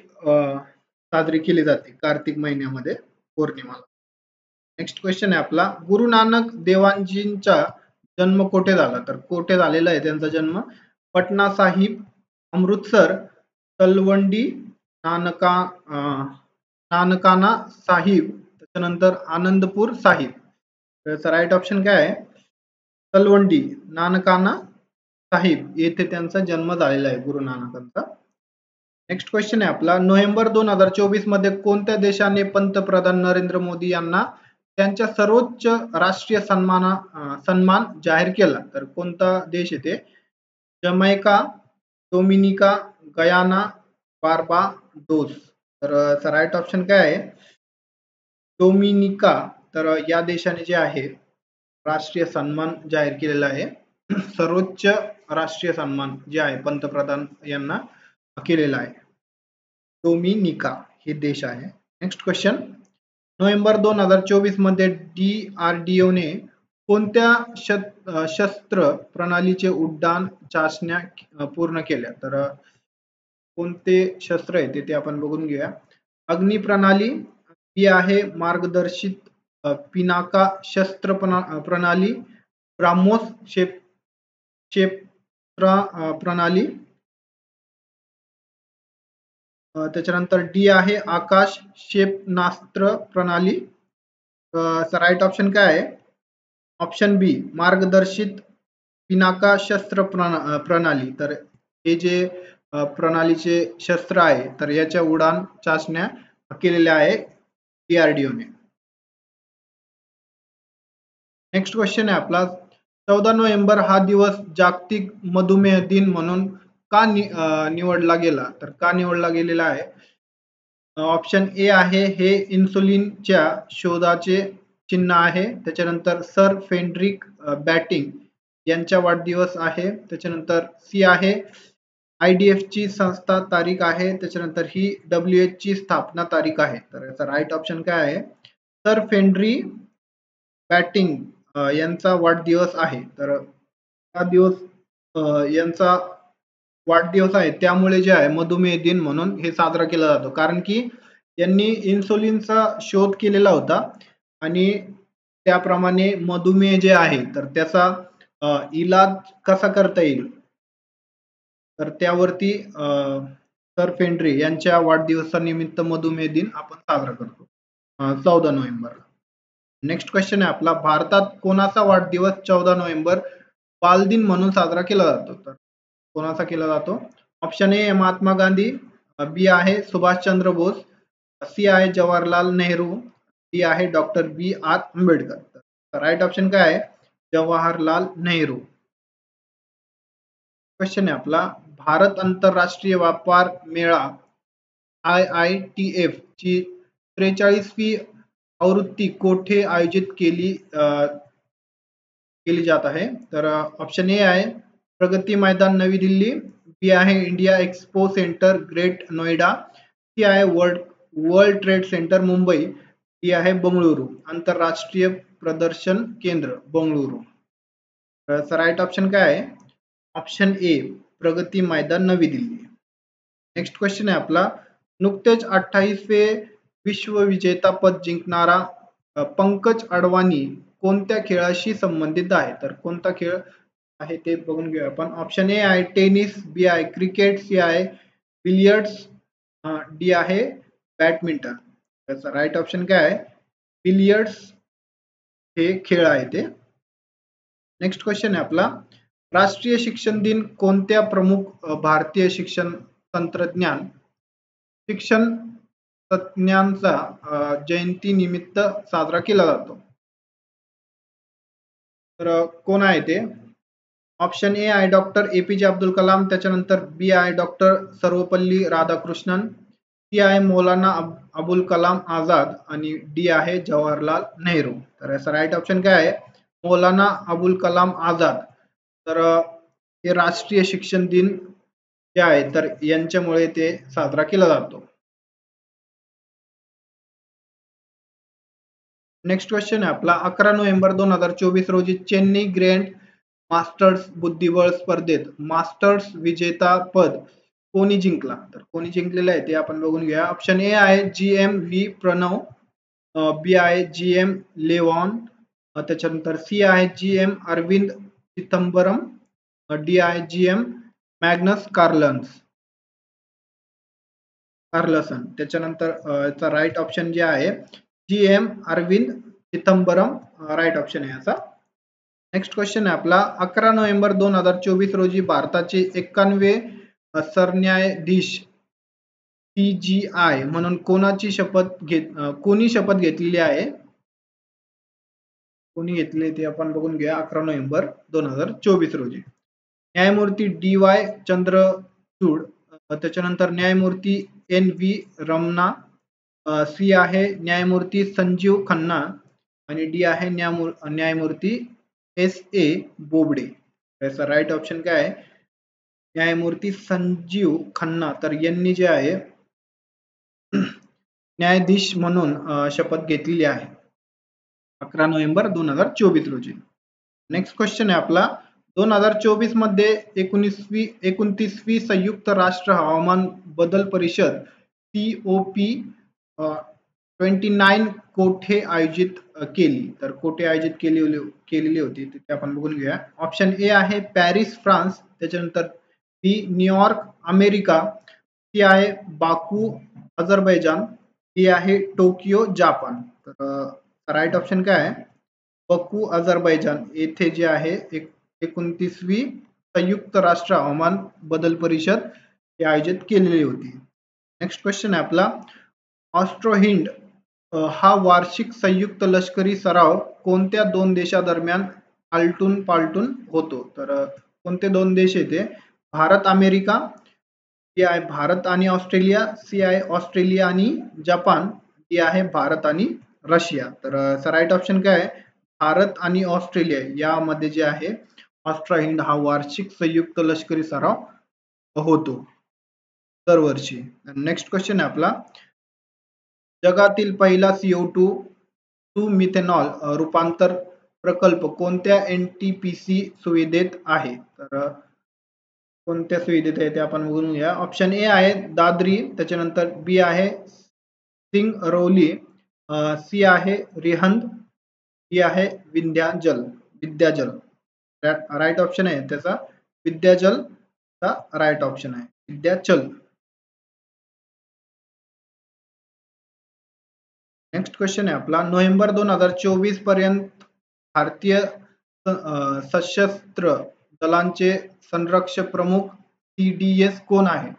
साजरी केली जाते कार्तिक महिन्यामध्ये पौर्णिमाला. नेक्स्ट क्वेश्चन आहे आपला. गुरु नानक देवांजींचा जन्म कुठे झाला? तर कुठे झालेला आहे त्यांचा जन्म? पटना साहिब, अमृतसर, तलवंडी, नानका नानकाना साहिब, त्याच्यानंतर आनंदपूर साहिब. त्याचा राईट ऑप्शन काय आहे? तलवंडी, नानकाना साहिब येथे त्यांचा जन्म झालेला आहे गुरु नानकांचा. नेक्स्ट क्वेश्चन आहे आपला. नोव्हेंबर 2024 मध्ये कोणत्या देशाने पंतप्रधान नरेंद्र मोदी यांना त्यांच्या सर्वोच्च राष्ट्रीय सन्मान जाहीर केला? तर कोणता देश आहे ते? Jamaica, Dominica, Guyana, Barbados. तर राईट ऑप्शन काय आहे? डोमिनिका. तर या देशाने जे आहे राष्ट्रीय सन्मान जाहीर केलेला आहे. सर्वोच्च राष्ट्रीय सन्मान जे आहे पंतप्रधान यांना केलेला आहे. डोमिनिका हे देश आहे. Next question. नोव्हेंबर 2024 मध्ये DRDO ने कोणत्या शस्त्र प्रणालीचे उड्डाण चाचण्या पूर्ण केल्या? तर कोणते शस्त्र आहे ते आपण बघून घेऊया. अग्नि प्रणाली, ही आहे मार्गदर्शित पिनाका शस्त्र प्रणाली, ब्राह्मोस क्षेत्र प्रणाली. त्याच्यानंतर डी आहे आकाश क्षेपणास्त्र प्रणाली. राईट ऑप्शन काय आहे? ऑप्शन बी मार्गदर्शित पिनाका शस्त्र प्रणाली. तर हे जे प्रणालीचे शस्त्र आहे तर याच्या उडान चाचण्या केलेल्या आहे DRDO ने. नेक्स्ट क्वेश्चन आहे आपला. 14 नोव्हेंबर हा दिवस जागतिक मधुमेह दिन म्हणून का निवडला गेला? तर का निवडला गेलेला आहे? ऑप्शन ए आहे हे इन्सुलिनच्या शोधाचे चिन्ह आहे. त्याच्यानंतर सर फेड्रिक बॅटिंग यांचा वाढदिवस आहे. त्याच्यानंतर सी आहे IDF ची संस्था तारीख आहे. त्याच्यानंतर ही WH ची स्थापना तारीख आहे. तर याचा राईट ऑप्शन काय आहे? सर फेड्री बॅटिंग यांचा वाढदिवस आहे. तर हा दिवस यांचा वाढदिवस आहे त्यामुळे जे आहे मधुमेह दिन म्हणून हे साजरा केला जातो. कारण की यांनी इन्सुलिनचा शोध केलेला होता आणि त्याप्रमाणे मधुमेह जे आहे तर त्याचा इलाज कसा करता येईल तर त्यावरती सर फेड्री यांच्या वाढदिवसानिमित्त मधुमेह दिन आपण साजरा करतो 14 नोव्हेंबरला. नेक्स्ट क्वेश्चन आहे आपला. भारतात कोणाचा वाढदिवस 14 नोव्हेंबर बाल दिन म्हणून साजरा केला जातो? तर कोणाचा केला जातो? ऑप्शन ए महात्मा गांधी, बी आहे सुभाषचंद्र बोस, सी आहे जवाहरलाल नेहरू, डी आहे डॉक्टर BR आंबेडकर. तर राईट ऑप्शन काय आहे? जवाहरलाल नेहरू. क्वेश्चन आहे आपला. भारत आंतरराष्ट्रीय व्यापार मेळा IITF ची 43वी आवृत्ती कोठे आयोजित केली जात आहे? तर ऑप्शन ए आहे प्रगती मैदान नवी दिल्ली, बी आहे India expo centre great Noida, C आहे world trade centre Mumbai, D आहे बंगळुरू आंतरराष्ट्रीय प्रदर्शन केंद्र बंगळुरू. तर राईट ऑप्शन काय आहे? ऑप्शन ए प्रगती मैदान नवी दिल्ली. नेक्स्ट क्वेश्चन आहे आपला, नुकतेच 28वे विश्वविजेता पद जिंकणारा पंकज अडवाणी कोणत्या खेळाशी संबंधित आहे? तर कोणता खेळ आहे ते बघून घेऊया आपण. ऑप्शन ए आहे टेनिस, बी आहे क्रिकेट, सी आहे बिलियर्ड्स, डी आहे बॅडमिंटन. त्याचा राईट ऑप्शन काय आहे? बिलियर्ड्स हे खेळ आहे ते. नेक्स्ट क्वेश्चन आहे आपला, राष्ट्रीय शिक्षण दिन कोणत्या प्रमुख भारतीय शिक्षण तज्ञांचा जयंती निमित्त साजरा केला जातो? तर कोण आहे ते? ऑप्शन ए आहे डॉक्टर APJ अब्दुल कलाम, त्याच्यानंतर बी आहे डॉक्टर सर्वपल्ली राधाकृष्णन, सी आहे मौलाना अबुल कलाम आझाद आणि डी आहे जवाहरलाल नेहरू. तर याचा राईट ऑप्शन काय आहे? मौलाना अबुल कलाम आझाद. तर हे राष्ट्रीय शिक्षण दिन जे आहे तर यांच्यामुळे ते साजरा केला जातो. नेक्स्ट क्वेश्चन आहे आपला, 11 नोव्हेंबर 2024 रोजी चेन्नई ग्रँड मास्टर्स बुद्धिबळ स्पर्धेत मास्टर्स विजेता पद कोणी जिंकला? तर कोणी जिंकलेलं आहे ते आपण बघून घ्या. ऑप्शन ए आहे GM-V प्रणव, बी आहे GM लेवॉन, त्याच्यानंतर सी आहे GM अरविंद चिदंबरम, डी आहे GM मॅग्नस कार्लसन. त्याच्यानंतर याचा राईट ऑप्शन जे आहे GM Arvind Chidambaram right option आहे याचा. नेक्स्ट क्वेश्चन आहे आपला, 11 नोव्हेंबर 2024 रोजी भारताचे 91वे सरन्यायाधीश CGI म्हणून कोणी शपथ घेतलेली आहे? कोणी घेतले ते आपण बघून घ्या. 11 नोव्हेंबर 2024 रोजी न्यायमूर्ती DY चंद्रचूड, त्याच्यानंतर न्यायमूर्ती NV रमणा, सी आहे न्यायमूर्ती संजीव खन्ना आणि डी आहे न्यायमूर्ती SA बोबडे. याचा राईट ऑप्शन काय आहे? न्यायमूर्ती संजीव खन्ना. तर यांनी जे आहे न्यायाधीश म्हणून शपथ घेतलेली आहे 11 नोव्हेंबर 2024 रोजी. नेक्स्ट क्वेश्चन आहे आपला, 2024 मध्ये 29वी संयुक्त राष्ट्र हवामान बदल परिषद COP29 कोठे आयोजित केली? तर कोठे आयोजित केलेली होती ते आपण बघून घेऊया. ऑप्शन ए आहे पॅरिस फ्रान्स, त्याच्यानंतर बी न्यूयॉर्क अमेरिका, सी आहे बाकू अझरबैजान, डी आहे टोकियो जापान. तर राईट ऑप्शन काय आहे? बाकू अझरबैजान येथे जे आहे 29वी संयुक्त राष्ट्र हवामान बदल परिषद हे आयोजित केलेली होती. नेक्स्ट क्वेश्चन आहे आपला, ऑस्ट्रो-हिंद हा वार्षिक संयुक्त लष्करी सराव कोणत्या दोन देशादरम्यान आलटून पालटून होतो? तर कोणते दोन देश आहे ते? भारत अमेरिका, डी आहे भारत आणि ऑस्ट्रेलिया, सी आहे ऑस्ट्रेलिया आणि जपान, डी आहे भारत आणि रशिया. तर राईट ऑप्शन काय आहे? भारत आणि ऑस्ट्रेलिया यामध्ये जे आहे ऑस्ट्रो-हिंद हा वार्षिक संयुक्त लष्करी सराव होतो दरवर्षी. नेक्स्ट क्वेश्चन आहे आपला, जगातील पहिला CO2 मिथेनॉल रूपांतर प्रकल्प कोणत्या NTPC सुविधेत आहे? तर कोणत्या सुविधेत आहे ते आपण बघून घ्या. ऑप्शन ए आहे दादरी, त्याच्यानंतर बी आहे सिंगरौली, सी आहे रिहंद, डी आहे विद्याजल. राईट ऑप्शन आहे त्याचा विद्याजल चा राईट ऑप्शन आहे विद्याचल. नेक्स्ट क्वेश्चन आहे आपला, नोव्हेंबर 2024 पर्यंत भारतीय सशस्त्र दलांचे संरक्षक प्रमुख CDS कोण आहे?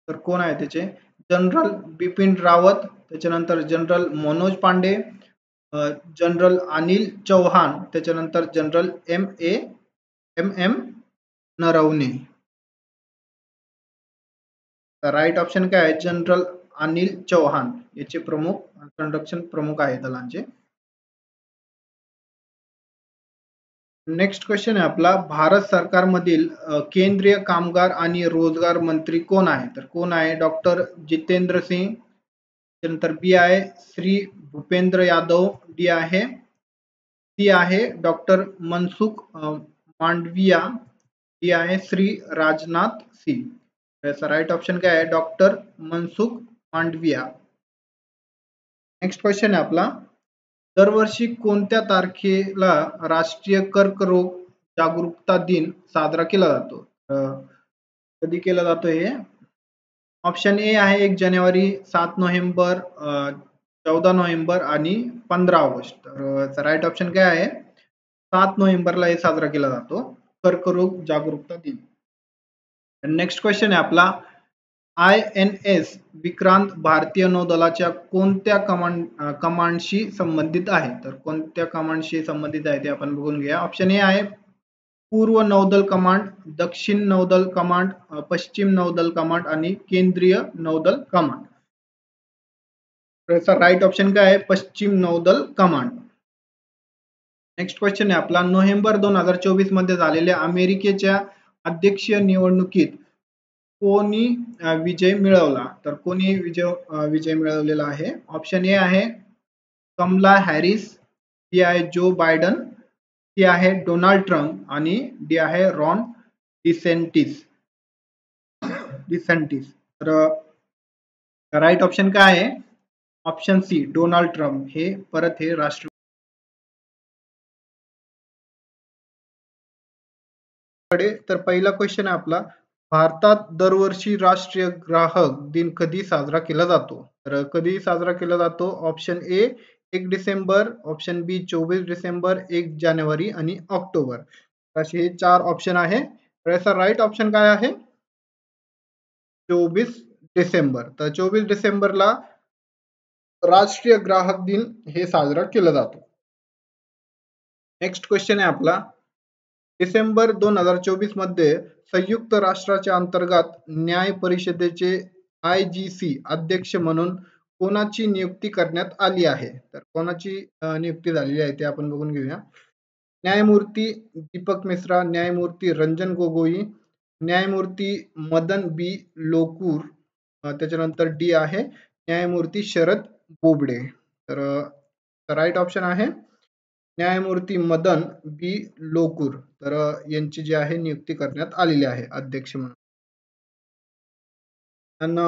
तर कोण आहे त्याचे? जनरल बिपिन रावत, त्याच्यानंतर जनरल मनोज पांडे, जनरल अनिल चौहान, त्याच्यानंतर general MM Naravane. Right option काय आहे? जनरल अनिल चौहान. याचे प्रमुख संरक्षण प्रमुख आहेत दलांचे. नेक्स्ट क्वेश्चन आहे आपला, भारत सरकारमधील केंद्रीय कामगार आणि रोजगार मंत्री कोण आहे? तर कोण आहे? डॉक्टर जितेंद्र सिंग. त्यानंतर बी आहे श्री भूपेंद्र यादव. डी आहे सी आहे डॉक्टर मनसुख मांडविया. डी आहे श्री राजनाथ सिंह. याचा राईट ऑप्शन काय आहे? Doctor Mansukh Mandaviya. Next question आहे आपला, दरवर्षी कोणत्या तारखेला राष्ट्रीय कर्करोग जागरूकता दिन साजरा केला जातो? कधी केला जातो हे? ऑप्शन ए आहे 1 जानेवारी, 7 नोव्हेंबर, 14 नोव्हेंबर आणि 15 ऑगस्ट. तर राईट ऑप्शन काय आहे? 7 नोव्हेंबरला हे साजरा केला जातो, कर्करोग जागरूकता दिन. नेक्स्ट क्वेश्चन आहे आपला, INS विक्रांत भारतीय नौदलाच्या कोणत्या कमांडशी संबंधित आहे? तर कोणत्या कमांडशी संबंधित आहे ते आपण बघून घेऊया. ऑप्शन ए आहे पूर्व नौदल कमांड, दक्षिण नौदल कमांड, पश्चिम नौदल कमांड आणि केंद्रीय नौदल कमांड. याचा राईट ऑप्शन काय आहे? पश्चिम नौदल कमांड. नेक्स्ट क्वेश्चन आहे आपला, नोव्हेंबर 2024 मध्ये झालेल्या अमेरिकेच्या अध्यक्षीय निवडणुकीत कोणी विजय मिळवला? तर कोणी विजय मिळवलेला आहे? ऑप्शन ए आहे कमला हॅरिस, बी आहे जो बायडन, सी आहे डोनाल्ड ट्रम्प आणि डी आहे रॉन डिसेंटिस. तर राईट ऑप्शन काय आहे? ऑप्शन सी डोनाल्ड ट्रम्प हे परत हे राष्ट्रपती. तर पहिला क्वेश्चन आहे आपला, भारतात दरवर्षी राष्ट्रीय ग्राहक दिन कधी साजरा केला जातो? तर कधी साजरा केला जातो? ऑप्शन ए 1 डिसेंबर, ऑप्शन बी 24 डिसेंबर, 1 जानेवारी आणि ऑक्टोबर. असे हे 4 ऑप्शन आहे. तर याचा राईट ऑप्शन काय आहे? 24 डिसेंबर. तर 24 डिसेंबरला राष्ट्रीय ग्राहक दिन हे साजरा केला जातो. नेक्स्ट क्वेश्चन आहे आपला, डिसेंबर 2024 मध्ये संयुक्त राष्ट्राच्या अंतर्गत न्याय परिषदेचे IGC अध्यक्ष म्हणून कोणाची नियुक्ती करण्यात आली आहे? तर कोणाची नियुक्ती झालेली आहे ते आपण बघून घेऊया. न्यायमूर्ती दीपक मिश्रा, न्यायमूर्ती रंजन गोगोई, न्यायमूर्ती मदन बी लोकूर, त्याच्यानंतर डी आहे न्यायमूर्ती शरद बोबडे. तर राईट ऑप्शन आहे न्यायमूर्ती मदन बी लोकूर. तर यांची जी आहे नियुक्ती करण्यात आलेली आहे अध्यक्ष म्हणून. आणि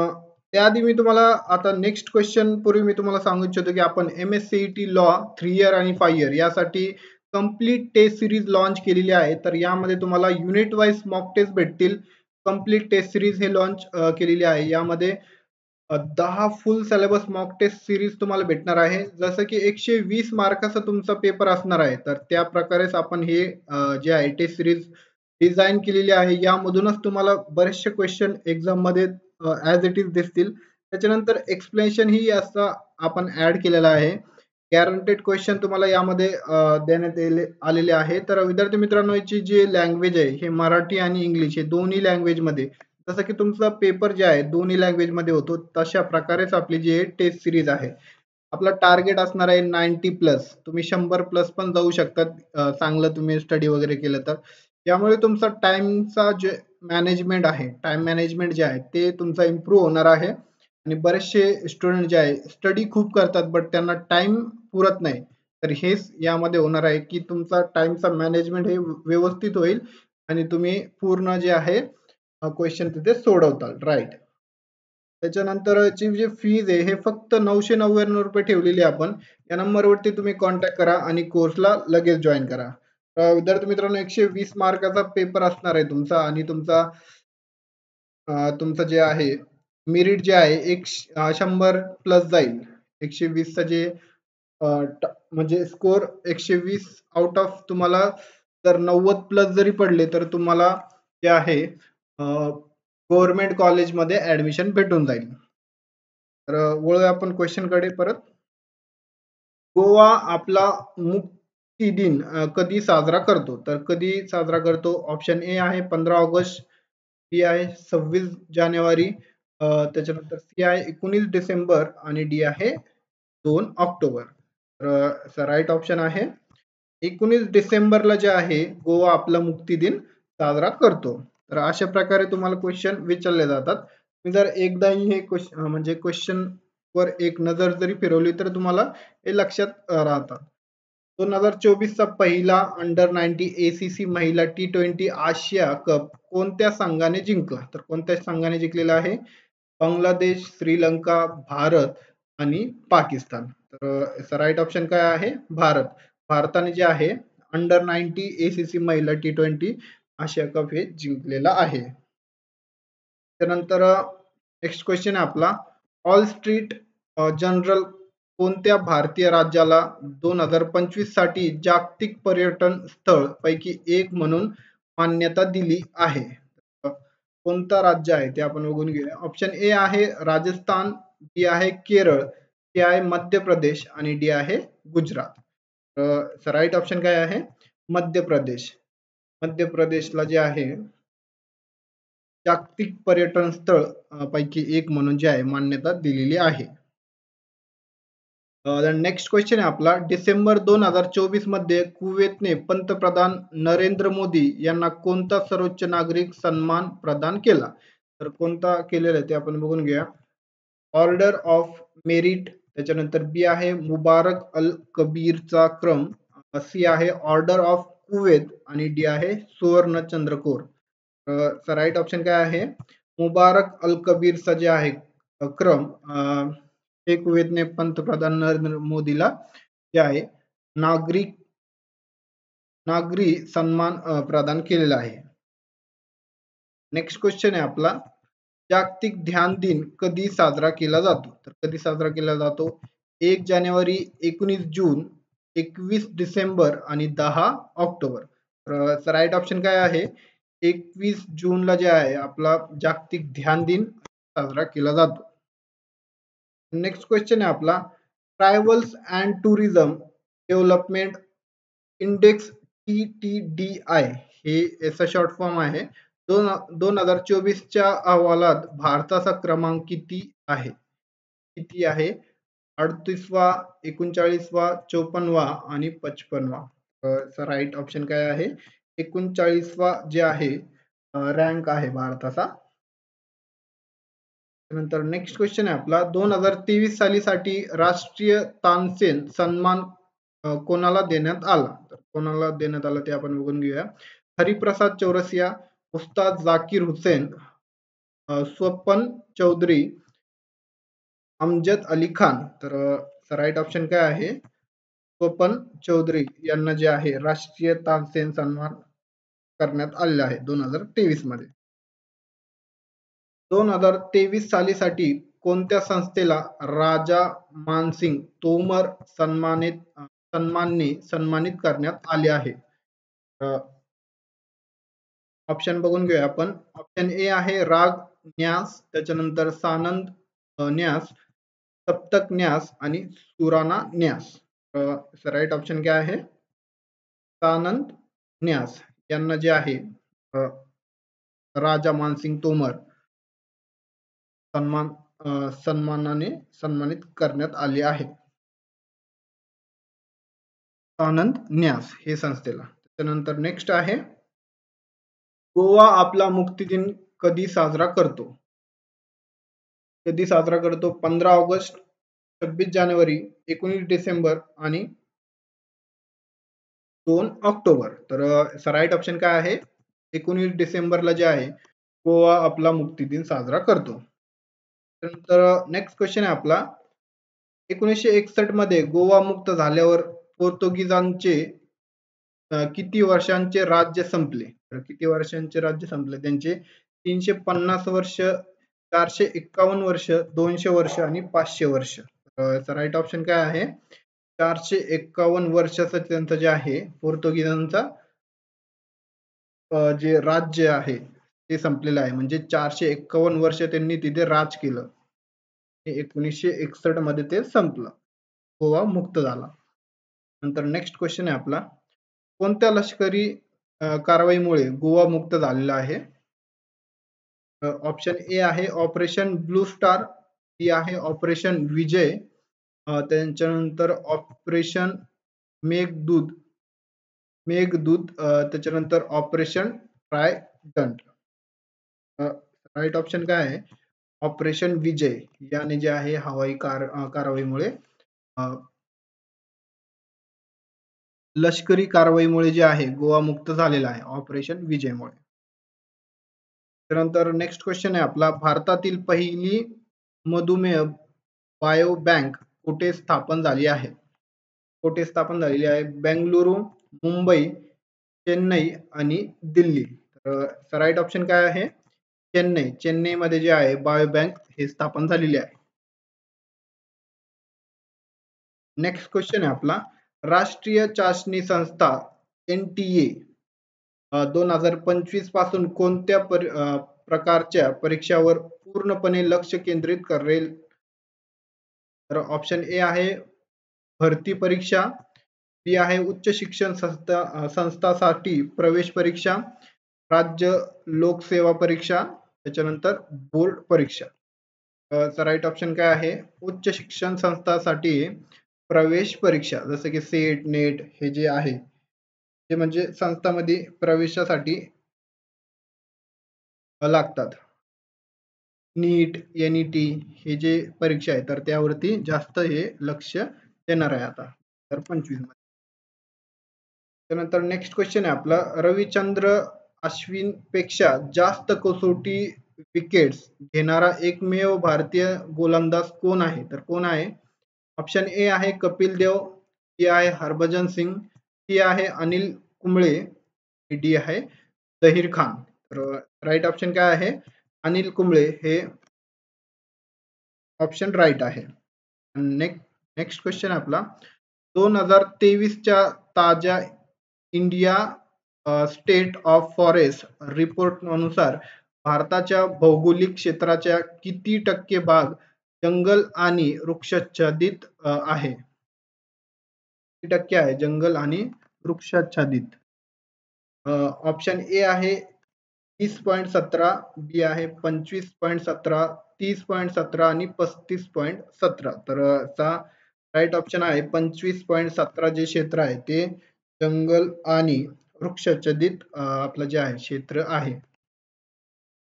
त्याआधी मी तुम्हाला आता नेक्स्ट क्वेश्चन पूर्वी मी तुम्हाला सांगू इच्छितो की आपण MSCET लॉ 3 इयर आणि 5 इयर यासाठी कंप्लीट टेस्ट सिरीज लॉन्च केलेली आहे. तर यामध्ये तुम्हाला युनिट वाईज मॉक टेस्ट भेटतील. कंप्लीट टेस्ट सिरीज हे लॉन्च केलेली आहे. यामध्ये 10 full syllabus mock test series तुम्हाला भेटणार आहे. जसं की 120 मार्काचा तुमचा पेपर असणार आहे. तर त्या प्रकारेच आपण हे जे आहे टेस्ट सिरीज डिझाईन केलेली आहे. यामधूनच तुम्हाला बरेचसे क्वेश्चन एक्झाम मध्ये ॲज इट इज दिसतील. त्याच्यानंतर एक्सप्लेनेशन ही असा आपण ऍड केलेला आहे. गॅरंटेड क्वेश्चन तुम्हाला यामध्ये देण्यात आलेले आहे. तर विद्यार्थी मित्रांनो, याची जी लँग्वेज आहे हे मराठी आणि इंग्लिश हे दोन्ही लँग्वेज मध्ये, जसं की तुमचा पेपर जे आहे दोन्ही लँग्वेज मध्ये होतो तशा प्रकारेच आपली जी टेस्ट सिरीज आहे. आपला टार्गेट असणार आहे 90+. तुम्ही 100+ पण जाऊ शकतात चांगलं तुम्ही स्टडी वगैरे केलं तर. यामुळे तुमचा टाइमचा जे मॅनेजमेंट आहे, टाइम मॅनेजमेंट जे आहे ते तुमचा इम्प्रूव्ह होणार आहे. आणि बरेचसे स्टुडंट जे आहे स्टडी खूप करतात बट त्यांना टाइम पुरत नाही. तर हेच यामध्ये होणार आहे की तुमचा टाइमचा मॅनेजमेंट हे व्यवस्थित होईल आणि तुम्ही पूर्ण जे आहे क्वेश्चन तिथे सोडवताल. राईट. त्याच्यानंतरची जी फीज आहे हे फक्त 999 रुपये ठेवलेली आहे आपण. या नंबरवरती तुम्ही कॉन्टॅक्ट करा आणि कोर्सला लगेच जॉईन करा. विद्यार्थी मित्रांनो, 120 मार्काचा पेपर असणार आहे तुमचा आणि तुमचं जे आहे मेरिट जे आहे 100+ जाईल. 120 चा जे म्हणजे स्कोर 120 आउट ऑफ तुम्हाला जर 90+ जरी पडले तर तुम्हाला जे आहे गव्हर्नमेंट कॉलेजमध्ये ऍडमिशन भेटून जाईल. तर वळूया आपण क्वेश्चन कडे परत. गोवा आपला मुक्ती दिन कधी साजरा करतो? तर कधी साजरा करतो? ऑप्शन ए आहे 15 ऑगस्ट, बी आहे 26 जानेवारी, त्याच्यानंतर सी आहे 19 डिसेंबर आणि डी आहे 2 ऑक्टोबर. तर राईट ऑप्शन आहे 19 डिसेंबरला जे आहे गोवा आपला मुक्ती दिन साजरा करतो. तर अशा प्रकारे तुम्हाला क्वेश्चन विचारले जातात. तुम्ही जर एकदाही हे क्वेश्चन म्हणजे क्वेश्चन वर एक नजर जरी फिरवली तर तुम्हाला हे लक्षात राहतात. 2024चा पहिला अंडर 90 ACC महिला T20 आशिया कप कोणत्या संघाने जिंकला? तर कोणत्या संघाने जिंकलेला आहे? बांगलादेश, श्रीलंका, भारत आणि पाकिस्तान. तर याचा राईट ऑप्शन काय आहे? भारत. भारताने जे आहे अंडर 90 ACC महिला T20 आशिया कप हे जिंकलेला आहे. त्यानंतर नेक्स्ट क्वेश्चन आहे आपला ऑल स्ट्रीट जनरल कोणत्या भारतीय राज्याला 2025 साठी जागतिक पर्यटन स्थळ पैकी एक म्हणून मान्यता दिली आहे? कोणता राज्य आहे ते आपण बघून घेऊया. ऑप्शन ए आहे राजस्थान, बी आहे केरळ, सी आहे मध्य प्रदेश आणि डी आहे गुजरात. राईट ऑप्शन काय आहे? मध्य प्रदेश. मध्य प्रदेशला जे आहे जागतिक पर्यटन स्थळ पैकी एक म्हणून जे आहे मान्यता दिलेली आहे. नेक्स्ट क्वेश्चन आहे आपला डिसेंबर 2024 मध्ये कुवेतने पंतप्रधान नरेंद्र मोदी यांना कोणता सर्वोच्च नागरिक सन्मान प्रदान केला? तर कोणता केलेला आहे ते आपण बघून घेऊया. ऑर्डर ऑफ मेरिट, त्याच्यानंतर बी आहे मुबारक अल कबीरचा क्रम, सी आहे ऑर्डर ऑफ कुवेत आणि डी आहे सुवर्ण चंद्रकोर. राईट ऑप्शन काय आहे? मुबारक अल कबीरचा जे आहे क्रम हे कुवेतने पंतप्रधान नरेंद्र मोदीला जे आहे नागरी सन्मान प्रदान केलेला आहे. नेक्स्ट क्वेश्चन आहे आपला जागतिक ध्यान दिन कधी साजरा केला जातो? तर कधी साजरा केला जातो? 1 जानेवारी, 19 जून, 21 डिसेंबर आणि 10 ऑक्टोबर. तर राईट ऑप्शन काय आहे? 21 जूनला जे आहे आपला जागतिक ध्यान दिन साजरा केला जातो. नेक्स्ट क्वेश्चन आहे आपला travels and tourism development index TTDI हे याचा शॉर्ट फॉर्म आहे. 2024च्या अहवालात भारताचा क्रमांक किती आहे? किती आहे? 38वा, 39वा, 54वा आणि 55वा. राईट ऑप्शन काय आहे? 39वा जे आहे रँक आहे भारताचा. नंतर नेक्स्ट क्वेश्चन आहे आपला 2023 सालीसाठी राष्ट्रीय तानसेन सन्मान कोणाला देण्यात आला? तर कोणाला देण्यात आला ते आपण बघून घेऊया. हरिप्रसाद चौरसिया, उस्ताद जाकीर हुसेन, स्वपन चौधरी, अमजद अली खान. तर राईट ऑप्शन काय आहे? स्वपन चौधरी यांना जे आहे राष्ट्रीय तानसेन सन्मान करण्यात आलेला आहे 2023 मध्ये. 2023 सालीसाठी कोणत्या संस्थेला राजा मानसिंग तोमर सन्मानने सन्मानित करण्यात आले आहे? ऑप्शन बघून घेऊया आपण. ऑप्शन ए आहे राग न्यास, त्याच्यानंतर सानंद न्यास, सप्तक न्यास आणि सुराना न्यास. राईट ऑप्शन काय आहे? सानंद न्यास यांना जे आहे राजा मानसिंग तोमर सन्मानाने सन्मानित करण्यात आले आहे. आनंद न्यास हे संस्थेला. त्यानंतर नेक्स्ट आहे गोवा आपला मुक्ती दिन कधी साजरा करतो? कधी साजरा करतो? 15 ऑगस्ट, 26 जानेवारी, 19 डिसेंबर आणि 2 ऑक्टोबर. तर राईट ऑप्शन काय आहे? 19 डिसेंबरला जे आहे गोवा आपला मुक्ती दिन साजरा करतो. त्यानंतर नेक्स्ट क्वेश्चन आहे आपला 1961 मध्ये गोवा मुक्त झाल्यावर पोर्तुगीजांचे किती वर्षांचे राज्य संपले? तर किती वर्षांचे राज्य संपले? त्यांचे 350 वर्ष, 451 वर्ष, 200 वर्ष आणि 500 वर्ष. राईट ऑप्शन काय आहे? 451 वर्षाचं त्यांचं जे आहे पोर्तुगीजांचा जे राज्य आहे ते संपलेलं आहे. म्हणजे 451 वर्ष त्यांनी तिथे राज केलं. 1961 मध्ये ते संपलं. गोवा मुक्त झाला. नंतर नेक्स्ट क्वेश्चन आहे आपला कोणत्या लष्करी कारवाईमुळे गोवा मुक्त झालेला आहे? ऑप्शन ए आहे ऑपरेशन ब्लू स्टार, बी आहे ऑपरेशन विजय, त्याच्यानंतर ऑपरेशन मेघदूत मेघदूत, त्याच्यानंतर ऑपरेशन ट्रायडंट. राईट ऑप्शन काय आहे? ऑपरेशन विजय याने जे आहे हवाई कारवाईमुळे, अ, लष्करी कारवाईमुळे जे आहे गोवा मुक्त झालेला आहे ऑपरेशन विजयमुळे. त्यानंतर नेक्स्ट क्वेश्चन आहे आपला, भारतातील पहिली मधुमेह बायो बँक कुठे स्थापन झाली आहे? कुठे स्थापन झालेली आहे? बेंगलुरू, मुंबई, चेन्नई आणि दिल्ली. तर राईट ऑप्शन काय आहे? चेन्नई. चेन्नईमध्ये जे आहे बायो बँक हे स्थापन झालेली आहे. नेक्स्ट क्वेश्चन आहे आपला, राष्ट्रीय चाचणी संस्था NTA 2025 पासून कोणत्या प्रकारच्या परीक्षावर पूर्णपणे लक्ष केंद्रित करेल? तर ऑप्शन ए आहे भरती परीक्षा, बी आहे उच्च शिक्षण संस्थासाठी प्रवेश परीक्षा, राज्य लोकसेवा परीक्षा, त्याच्यानंतर बोर्ड परीक्षा. तर राईट ऑप्शन काय आहे? उच्च शिक्षण संस्थासाठी प्रवेश परीक्षा, जसं की सेट नेट हे जे आहे ते म्हणजे संस्थांमध्ये प्रवेशासाठी लागतात. नीट, NET हे जे परीक्षा आहे तर त्यावरती जास्त हे लक्ष देणार आहे आता तर 25 मध्ये. त्यानंतर नेक्स्ट क्वेश्चन आहे आपला, रविचंद्र अश्विन पेक्षा जास्त कसोटी विकेट्स घेणारा एकमेव भारतीय गोलंदाज कोण आहे? तर कोण आहे? ऑप्शन ए आहे कपिल देव, बी आहे हरभजन सिंग, सी आहे अनिल कुंबळे, डी आहे जहीर खान. तर राईट ऑप्शन काय आहे? अनिल कुंबळे हे ऑप्शन राईट आहे. नेक्स्ट क्वेश्चन आपला, 2023च्या ताज्या India state of forest report अनुसार भारताच्या भौगोलिक क्षेत्राच्या किती टक्के भाग जंगल आणि वृक्षाच्छादित आहे? किती टक्के आहे जंगल आणि वृक्षाच्छादित? ऑप्शन ए आहे 30.17, बी आहे 25.17, 30.17 आणि 35.17. तर राईट ऑप्शन आहे 25.17 जे क्षेत्र आहे ते जंगल आणि वृक्षाच्छादित आपलं जे आहे क्षेत्र आहे.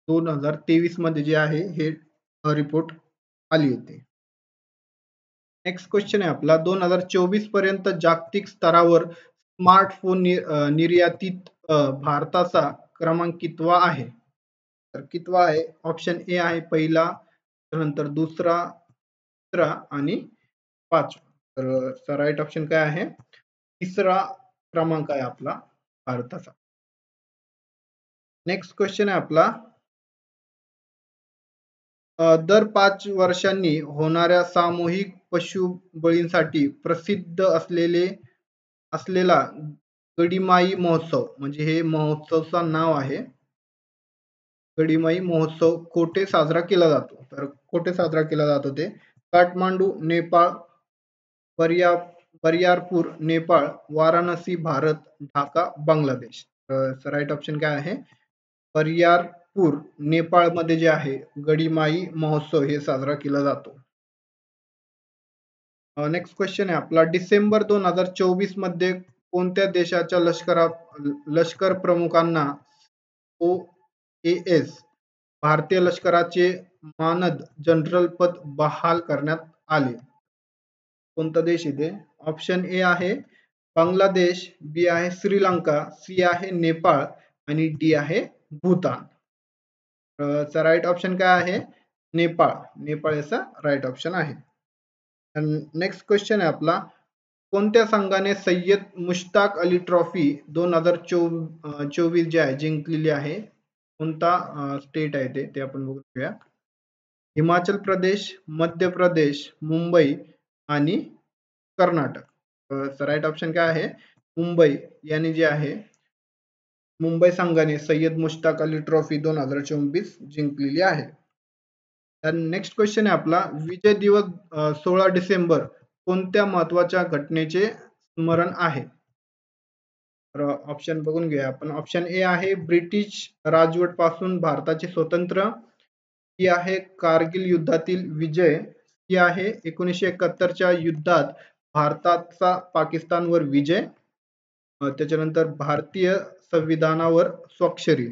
2023 मध्ये जे आहे हे रिपोर्ट आली होती. नेक्स्ट क्वेश्चन आहे आपला, 2024 पर्यंत जागतिक स्तरावर स्मार्टफोन निर्यातीत भारताचा क्रमांक कितवा आहे? तर कितवा आहे? ऑप्शन ए आहे पहिला, त्यानंतर दुसरा, तिसरा आणि पाचवा. तर राईट ऑप्शन काय आहे? तिसरा क्रमांक आहे आपला भारताचा. नेक्स्ट क्वेश्चन आहे आपला, दर 5 वर्षांनी होणाऱ्या सामूहिक पशुबळींसाठी प्रसिद्ध असलेला गडिमाई महोत्सव, म्हणजे हे महोत्सवचं नाव आहे गडिमाई महोत्सव, कोठे साजरा केला जातो? तर कोठे साजरा केला जातो ते? काठमांडू नेपाळ, बरियारपूर नेपाळ, वाराणसी भारत, ढाका बांगलादेश. तर राईट ऑप्शन काय आहे? बरियारपूर नेपाळ मध्ये जे आहे गडिमाई महोत्सव हे साजरा केला जातो. नेक्स्ट क्वेश्चन आहे आपला, डिसेंबर 2024 मध्ये कोणत्या देशाच्या लष्कर प्रमुखांना OAS भारतीय लष्कराचे मानद जनरल पद बहाल करण्यात आले? कोणता देश इथे? ऑप्शन ए आहे बांगलादेश, बी आहे श्रीलंका, सी आहे नेपाळ आणि डी आहे भूतान. राईट ऑप्शन काय आहे? नेपाळ. नेपाळ याचा राईट ऑप्शन आहे. नेक्स्ट क्वेश्चन आहे आपला, कोणत्या संघाने सय्यद मुश्ताक अली ट्रॉफी 2024 जे आहे जिंकलेली आहे? कोणता स्टेट आहे ते आपण बघूया. हिमाचल प्रदेश, मध्य प्रदेश, मुंबई आणि कर्नाटक. राईट ऑप्शन काय आहे? मुंबई याने जे आहे मुंबई संघाने सय्यद मुश्ताक अली ट्रॉफी 2024 जिंकलेली आहे. नेक्स्ट क्वेश्चन आहे आपला, विजय दिवस 16 डिसेंबर कोणत्या महत्वाच्या घटनेचे स्मरण आहे? तर ऑप्शन बघून घेऊया आपण. ऑप्शन ए आहे ब्रिटिश राजवट पासून भारताचे स्वतंत्र. ही आहे कारगिल युद्धातील विजय. ही आहे 1971च्या युद्धात भारताचा पाकिस्तानवर विजय. त्याच्यानंतर भारतीय संविधानावर स्वाक्षरी.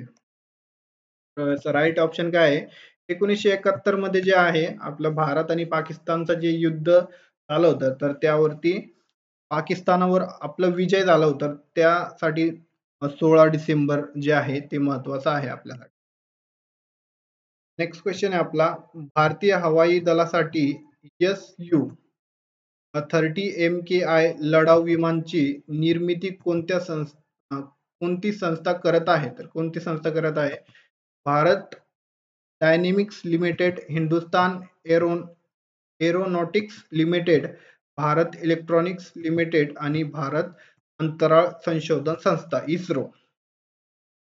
राईट ऑप्शन काय आहे? 1971 मध्ये जे आहे आपलं भारत आणि पाकिस्तानचं जे युद्ध झालं होतं, तर त्यावरती पाकिस्तानावर आपला विजय झाला होता. त्यासाठी 16 डिसेंबर जे आहे ते महत्वाचं आहे आपल्यासाठी. नेक्स्ट क्वेश्चन आहे आपला. भारतीय हवाई दलासाठी Su-30 MKI लढाऊ विमानाची निर्मिती कोणती संस्था करत आहे? तर कोणती संस्था करत आहे? Bharat dynamics limited, Hindustan aeronautics limited, Bharat electronics limited आणि भारत अंतराळ संशोधन संस्था इस्रो.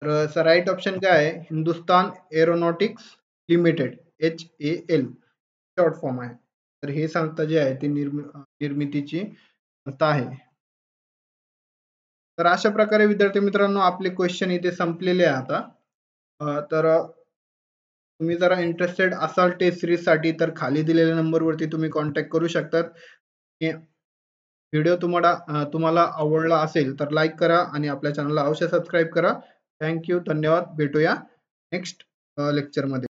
तर राईट ऑप्शन काय आहे? Hindustan aeronautics limited, HAL short form आहे. तर ही संस्था जी आहे ती निर्मितीची संस्था आहे. तर अशा प्रकारे विद्यार्थी मित्रांनो आपले क्वेश्चन इथे संपलेले आहे आता. तर तुम्ही जरा इंटरेस्टेड असाल टेस्ट सिरीज साठी तर खाली दिलेल्या नंबरवरती तुम्ही कॉन्टॅक्ट करू शकतात. व्हिडिओ तुम्हाला आवडला असेल तर लाईक करा आणि आपल्या चॅनलला अवश्य सबस्क्राईब करा. थँक्यू, धन्यवाद. भेटूया नेक्स्ट लेक्चरमध्ये.